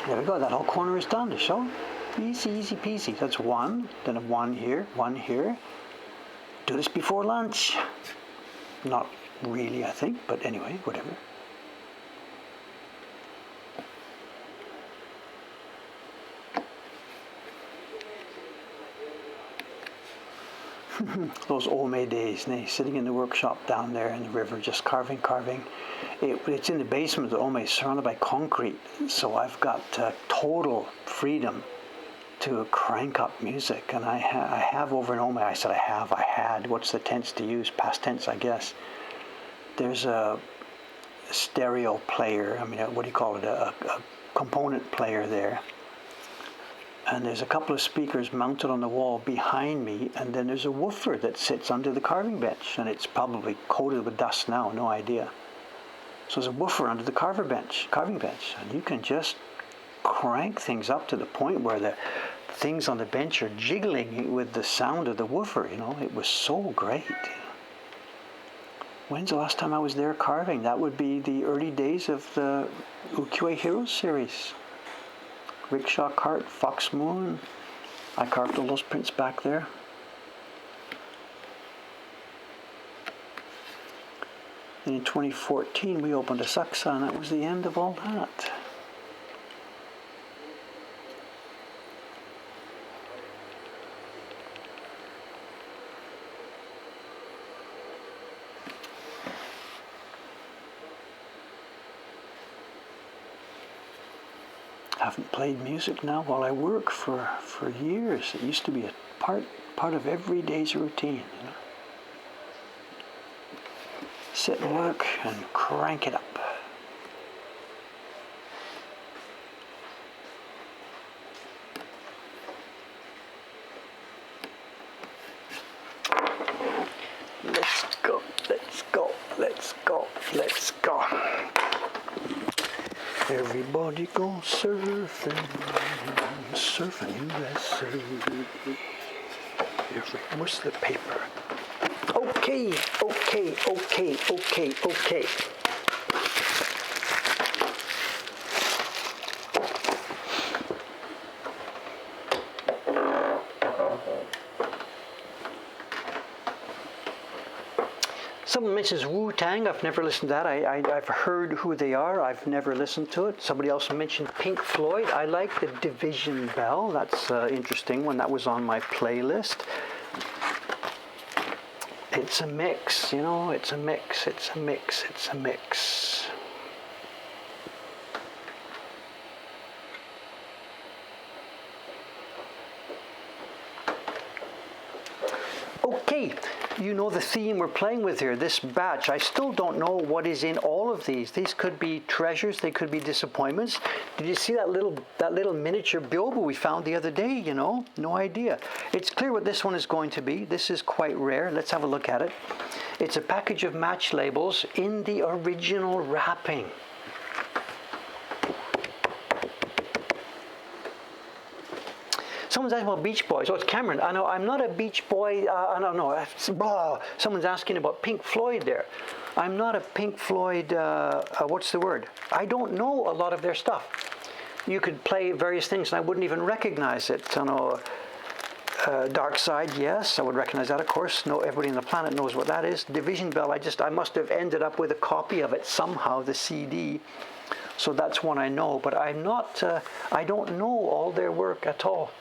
There we go, that whole corner is done to show. Easy, easy peasy. That's one, then a one here, one here. Do this before lunch. Not really, I think, but anyway, whatever. Those Ome days, sitting in the workshop down there in the river, just carving. It's in the basement of Ome, surrounded by concrete, so I've got total freedom to crank up music. And I have over in Ome, I had, what's the tense to use? Past tense, I guess. There's a stereo player, I mean, what do you call it? A component player there. And there's a couple of speakers mounted on the wall behind me, and then there's a woofer that sits under the carving bench, and it's probably coated with dust now, no idea. So there's a woofer under the carving bench, and you can just crank things up to the point where the things on the bench are jiggling with the sound of the woofer, you know. It was so great. When's the last time I was there carving? That would be the early days of the Ukiyo-e Heroes series. Rickshaw Cart, Fox Moon. I carved all those prints back there. And in 2014 we opened a Saksa, and that was the end of all that. Haven't played music now while I work for years. It used to be a part of every day's routine, you know. Sit and work and crank it up. Let's go, let's go, let's go, let's go. Everybody go surfing, surfing USA. Where's the paper? Okay. Someone mentions Wu-Tang. I've never listened to that. I've heard who they are. I've never listened to it. Somebody else mentioned Pink Floyd. I like the Division Bell. That's interesting one. That was on my playlist. It's a mix, you know, it's a mix, it's a mix, it's a mix. Okay, you know the theme we're playing with here, this batch. I still don't know what is in all of these. These could be treasures, they could be disappointments. Did you see that little miniature bauble we found the other day, you know? No idea. It's clear what this one is going to be. This is quite rare. Let's have a look at it. It's a package of match labels in the original wrapping. Someone's asking about Beach Boys. Oh, it's Cameron. I know I'm not a Beach Boy. I don't know. Someone's asking about Pink Floyd there. I'm not a Pink Floyd, what's the word? I don't know a lot of their stuff. You could play various things and I wouldn't even recognize it. I know Dark Side, yes, I would recognize that, of course. No, everybody on the planet knows what that is. Division Bell, I must have ended up with a copy of it somehow, the CD. So that's one I know, but I'm not, I don't know all their work at all.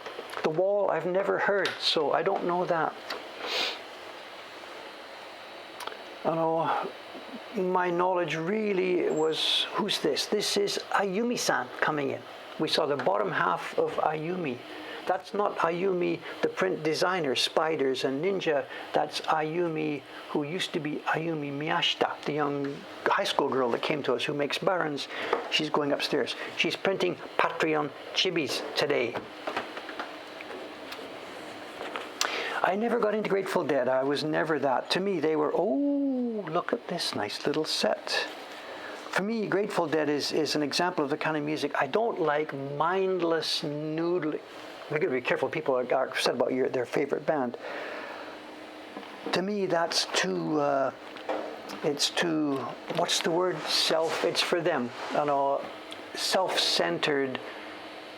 The Wall, I've never heard, so I don't know that. I know my knowledge really was, who's this? This is Ayumi-san coming in. We saw the bottom half of Ayumi. That's not Ayumi, the print designer, Spiders and Ninja. That's Ayumi, who used to be Ayumi Miyashita, the young high school girl that came to us who makes Barons. She's going upstairs. She's printing Patreon chibis today. I never got into Grateful Dead. I was never that. To me, they were, oh, look at this nice little set. For me, Grateful Dead is an example of the kind of music I don't like. Mindless noodling. We're going to be careful. People are upset about their favorite band. To me, that's too. It's too. What's the word? It's for them. I know. Self-centered.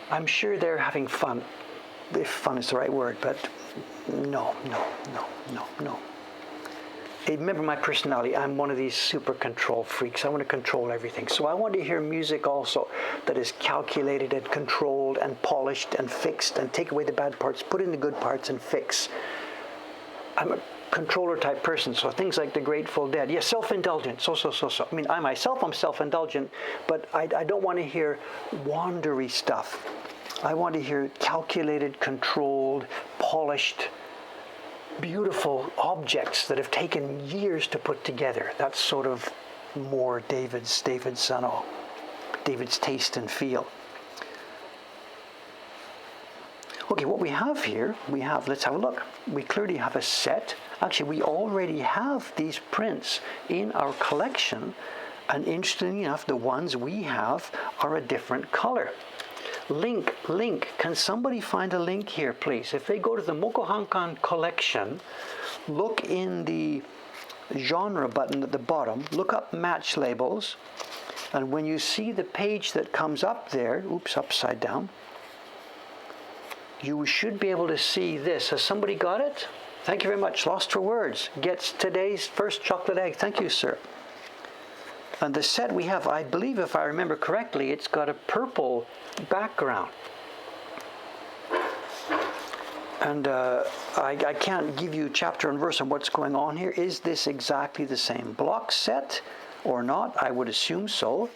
I'm sure they're having fun, if fun is the right word. But no. Remember my personality. I'm one of these super control freaks. I want to control everything. So I want to hear music also that is calculated and controlled and polished and fixed, and take away the bad parts, put in the good parts and fix. I'm a controller type person, so things like the Grateful Dead. Yeah, self-indulgent. So. I mean, I myself, I'm self-indulgent, but I don't want to hear wandery stuff. I want to hear calculated, controlled, polished, beautiful objects that have taken years to put together. That's sort of more David's taste and feel. Okay, what we have here, let's have a look. We clearly have a set. Actually, we already have these prints in our collection, and interestingly enough, the ones we have are a different color. Link. Can somebody find a link here, please? If they go to the Mokuhankan collection, look in the genre button at the bottom, look up match labels, and when you see the page that comes up there, oops, upside down, you should be able to see this. Has somebody got it? Thank you very much. Lost for words. Gets today's first chocolate egg. Thank you, sir. And the set we have, I believe if I remember correctly, it's got a purple background. And I can't give you chapter and verse on what's going on here. Is this exactly the same block set or not? I would assume so.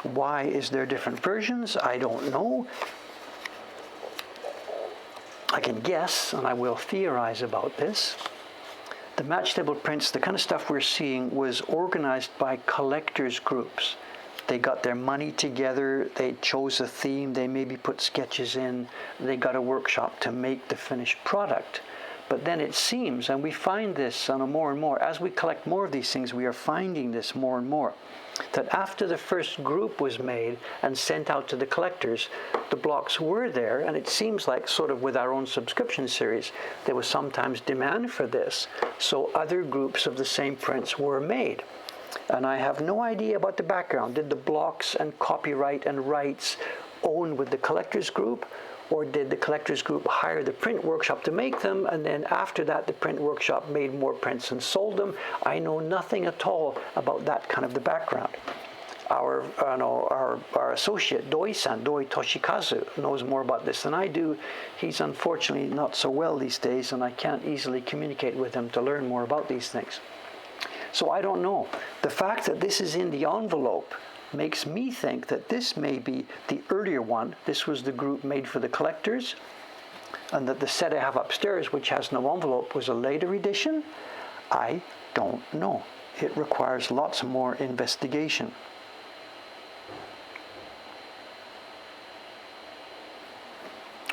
Why is there different versions? I don't know. I can guess, and I will theorize about this. The match label prints, the kind of stuff we're seeing, was organized by collectors groups. They got their money together, they chose a theme, they maybe put sketches in, they got a workshop to make the finished product. But then it seems, and we find this on more and more, as we collect more of these things, we are finding this more and more, that after the first group was made and sent out to the collectors, the blocks were there, and it seems like, sort of with our own subscription series, there was sometimes demand for this, so other groups of the same prints were made. And I have no idea about the background. Did the blocks and copyright and rights own with the collectors group, Or did the collectors group hire the print workshop to make them, and then after that the print workshop made more prints and sold them? I know nothing at all about that kind of the background. Our associate, Doi-san, Doi Toshikazu, knows more about this than I do. He's unfortunately not so well these days, and I can't easily communicate with him to learn more about these things. So I don't know. The fact that this is in the envelope makes me think that this may be the earlier one. This was the group made for the collectors, and that the set I have upstairs, which has no envelope, was a later edition. I don't know. It requires lots more investigation.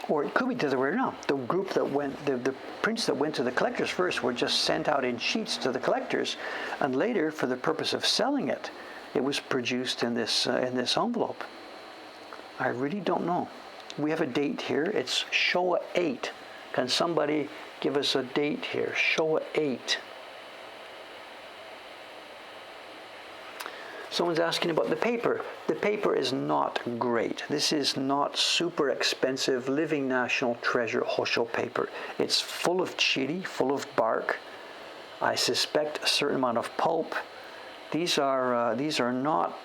Or it could be the other way around. The group that went, the prints that went to the collectors first were just sent out in sheets to the collectors, and later, for the purpose of selling it, it was produced in this envelope. I really don't know. We have a date here. It's Showa 8. Can somebody give us a date here? Showa 8. Someone's asking about the paper. The paper is not great. This is not super expensive Living National Treasure Hosho paper. It's full of chiri, full of bark. I suspect a certain amount of pulp. These are not,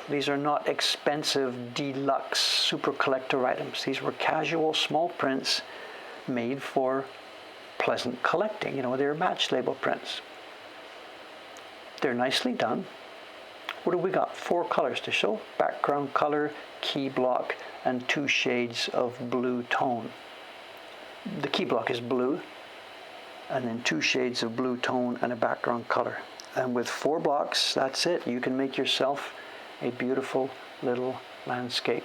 these are not expensive deluxe super collector items. These were casual small prints made for pleasant collecting. They're match label prints. They're nicely done. What do we got? 4 colors to show. Background color, key block, and 2 shades of blue tone. The key block is blue, and then 2 shades of blue tone and a background color. And with 4 blocks, that's it. You can make yourself a beautiful little landscape.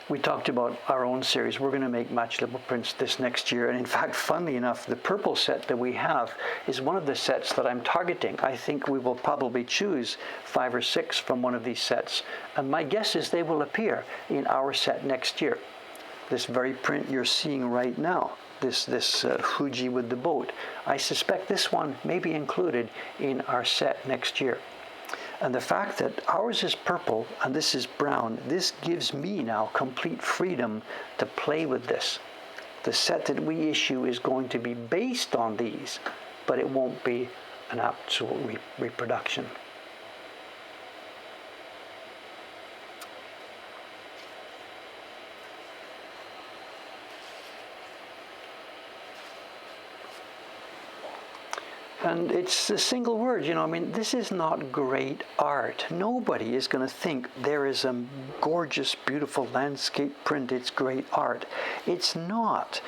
We talked about our own series. We're going to make match label prints this next year. And in fact, funnily enough, the purple set that we have is one of the sets that I'm targeting. I think we will probably choose 5 or 6 from one of these sets. And my guess is they will appear in our set next year. This very print you're seeing right now, this Fuji with the boat, I suspect this one may be included in our set next year. And the fact that ours is purple and this is brown, this gives me now complete freedom to play with this. The set that we issue is going to be based on these, but it won't be an actual reproduction. And it's a single word, this is not great art. Nobody is going to think there is a gorgeous, beautiful landscape print, it's great art. It's not.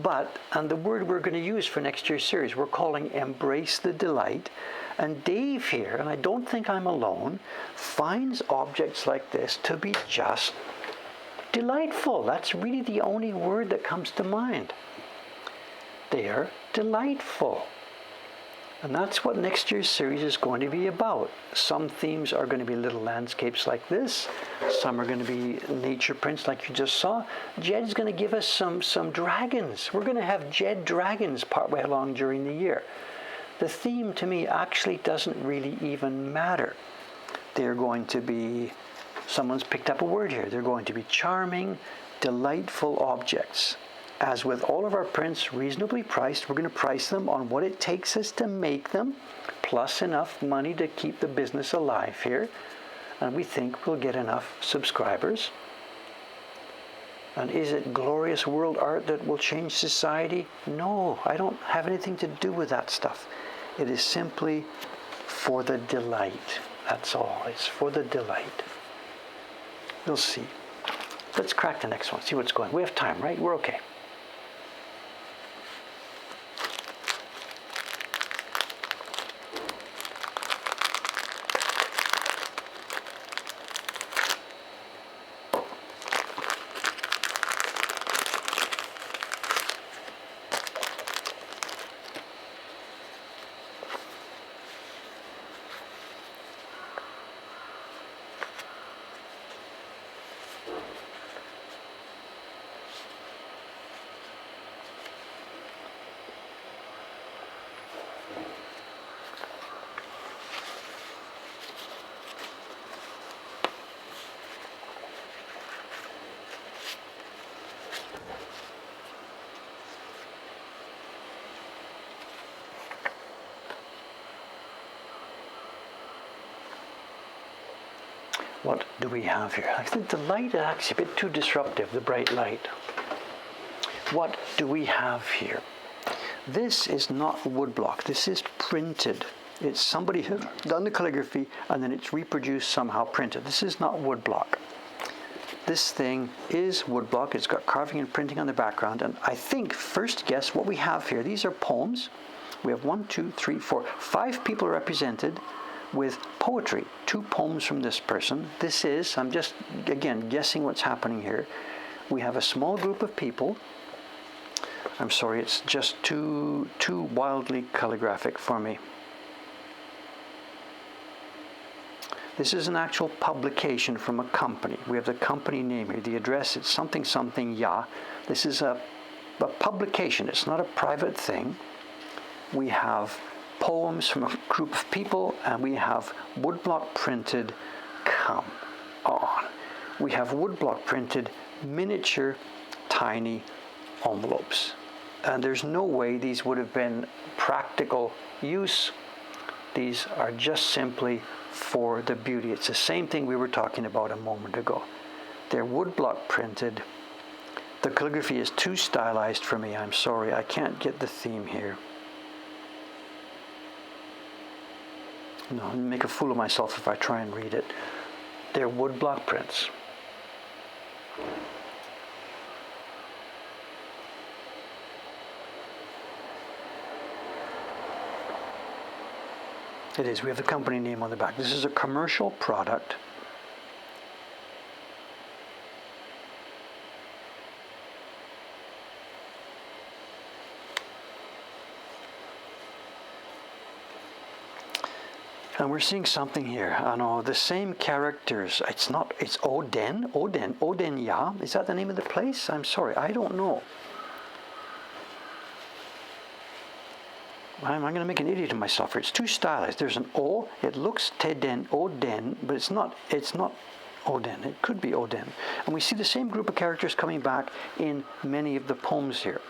But, and the word we're going to use for next year's series, we're calling Embrace the Delight. And Dave here, and I don't think I'm alone, finds objects like this to be just delightful. That's really the only word that comes to mind. They're delightful. And that's what next year's series is going to be about. Some themes are going to be little landscapes like this. Some are going to be nature prints like you just saw. Jed's going to give us some dragons. We're going to have Jed dragons partway along during the year. The theme to me actually doesn't really even matter. They're going to be, someone's picked up a word here, they're going to be charming, delightful objects. As with all of our prints, reasonably priced, we're going to price them on what it takes us to make them, plus enough money to keep the business alive here. And we think we'll get enough subscribers. And is it glorious world art that will change society? No, I don't have anything to do with that stuff. It is simply for the delight. That's all. It's for the delight. We'll see. Let's crack the next one, see what's going. We have time, right? We're okay. What do we have here? I think the light is actually a bit too disruptive, the bright light. What do we have here? This is not woodblock. This is printed. It's somebody has done the calligraphy and then it's reproduced somehow printed. This is not woodblock. This thing is woodblock. It's got carving and printing on the background. And I think, first guess what we have here. These are poems. We have 1, 2, 3, 4, 5 people represented with poetry. 2 poems from this person. This is, I'm just, again, guessing what's happening here. We have a small group of people. I'm sorry, it's just too wildly calligraphic for me. This is an actual publication from a company. We have the company name here. The address is something something ya. This is a publication. It's not a private thing. We have poems from a group of people, and we have woodblock printed. Come on. We have woodblock printed miniature tiny envelopes. And there's no way these would have been practical use. These are just simply for the beauty. It's the same thing we were talking about a moment ago. They're woodblock printed. The calligraphy is too stylized for me. I'm sorry, I can't get the theme here. No, I'll make a fool of myself if I try and read it. They're woodblock prints. It is. We have the company name on the back. This is a commercial product. And we're seeing something here. I know the same characters. It's Oden, yeah. Is that the name of the place? I'm sorry, I don't know. I'm going to make an idiot of myself here. It's too stylized. There's an O. It looks Oden, but it's not Oden. It could be Oden. And we see the same group of characters coming back in many of the poems here.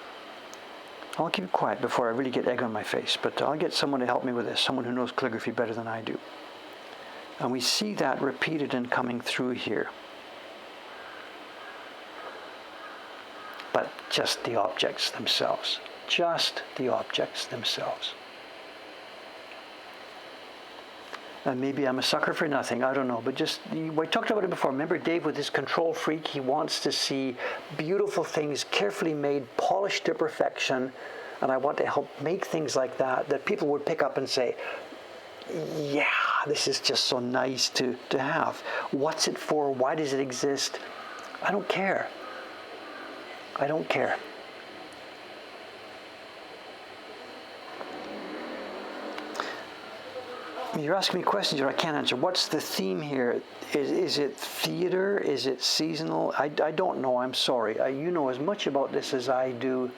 I'll keep it quiet before I really get egg on my face, but I'll get someone to help me with this, someone who knows calligraphy better than I do. And we see that repeated and coming through here. But just the objects themselves. Just the objects themselves. And maybe I'm a sucker for nothing, I don't know, but we talked about it before. Remember Dave with his control freak? He wants to see beautiful things, carefully made, polished to perfection, and I want to help make things like that people would pick up and say, yeah, this is just so nice to have. What's it for? Why does it exist? I don't care. I don't care. You're asking me questions that I can't answer. What's the theme here? Is it theater? Is it seasonal? I don't know. I'm sorry. You know as much about this as I do.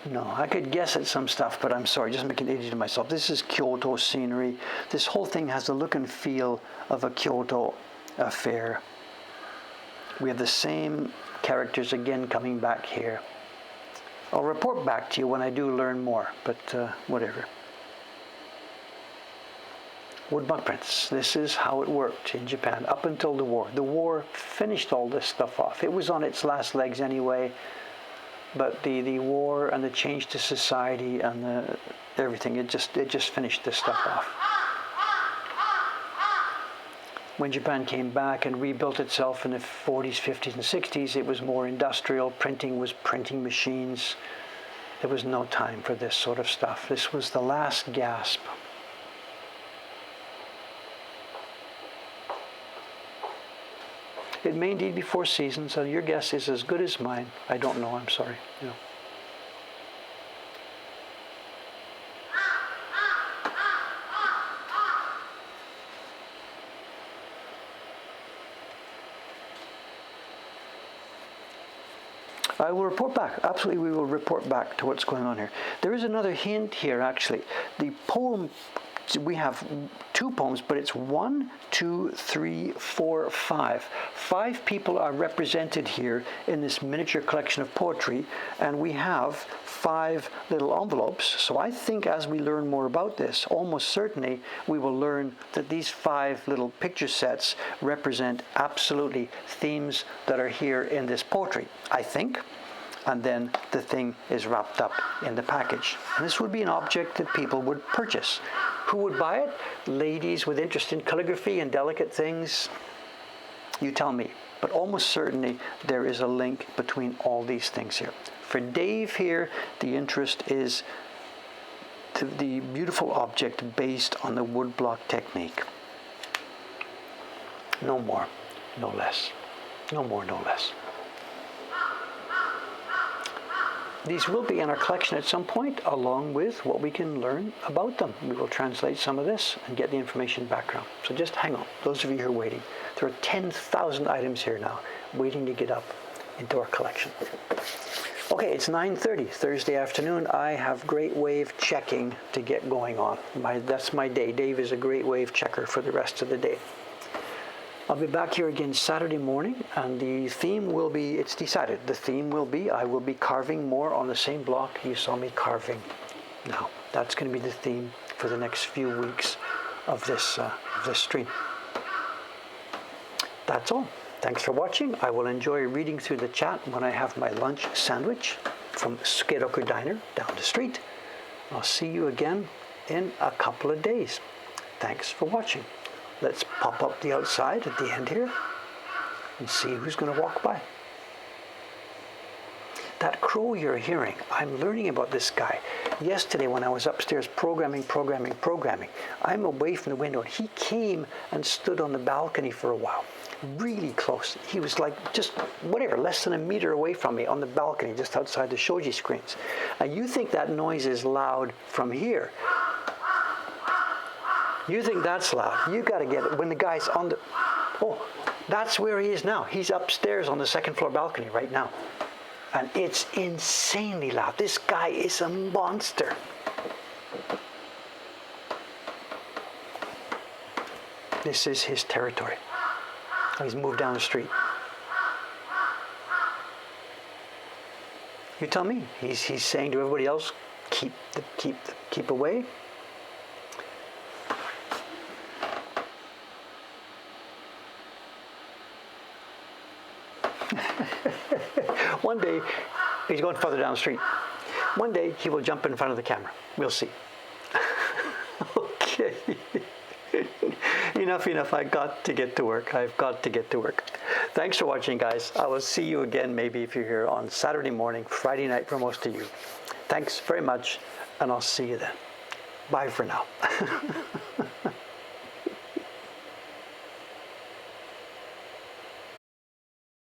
No, I could guess at some stuff, but I'm sorry, just making an idiot of myself. This is Kyoto scenery. This whole thing has the look and feel of a Kyoto affair. We have the same characters again coming back here. I'll report back to you when I do learn more, but whatever. Woodblock prints. This is how it worked in Japan up until the war. The war finished all this stuff off. It was on its last legs anyway, but the war and the change to society and everything, it just finished this stuff off. When Japan came back and rebuilt itself in the 40s, 50s, and 60s, it was more industrial. Printing was printing machines. There was no time for this sort of stuff. This was the last gasp. It may indeed be 4 seasons, so your guess is as good as mine. I don't know, I'm sorry. Yeah. I will report back. Absolutely, we will report back to what's going on here. There is another hint here, actually. The poem we have 2 poems, but it's 1, 2, 3, 4, 5. 5 people are represented here in this miniature collection of poetry, and we have 5 little envelopes. So I think as we learn more about this, almost certainly we will learn that these 5 little picture sets represent absolutely themes that are here in this poetry, I think. And then the thing is wrapped up in the package. And this would be an object that people would purchase. Who would buy it? Ladies with interest in calligraphy and delicate things. You tell me. But almost certainly there is a link between all these things here. For Dave here, the interest is the beautiful object based on the woodblock technique. No more, no less. No more, no less. These will be in our collection at some point, along with what we can learn about them. We will translate some of this and get the information background. So just hang on, those of you who are waiting. There are 10,000 items here now, waiting to get up into our collection. Okay, it's 9:30, Thursday afternoon. I have great wave checking to get going on. That's my day. Dave is a great wave checker for the rest of the day. I'll be back here again Saturday morning, and the theme will be, it's decided, the theme will be, I will be carving more on the same block you saw me carving now. That's going to be the theme for the next few weeks of this stream. That's all. Thanks for watching. I will enjoy reading through the chat when I have my lunch sandwich from Skeroku Diner down the street. I'll see you again in a couple of days. Thanks for watching. Let's pop up the outside at the end here and see who's going to walk by. That crow you're hearing, I'm learning about this guy. Yesterday when I was upstairs programming, I'm away from the window, and he came and stood on the balcony for a while, really close. He was like just whatever, less than a meter away from me on the balcony just outside the shoji screens. And you think that noise is loud from here. You think that's loud. You got to get it when the guy's on the... Oh, that's where he is now. He's upstairs on the second floor balcony right now. And it's insanely loud. This guy is a monster. This is his territory. He's moved down the street. You tell me. He's saying to everybody else, keep away. One day, he's going further down the street. One day, he will jump in front of the camera. We'll see. Okay. Enough. I've got to get to work. Thanks for watching, guys. I will see you again, maybe if you're here on Saturday morning, Friday night for most of you. Thanks very much, and I'll see you then. Bye for now.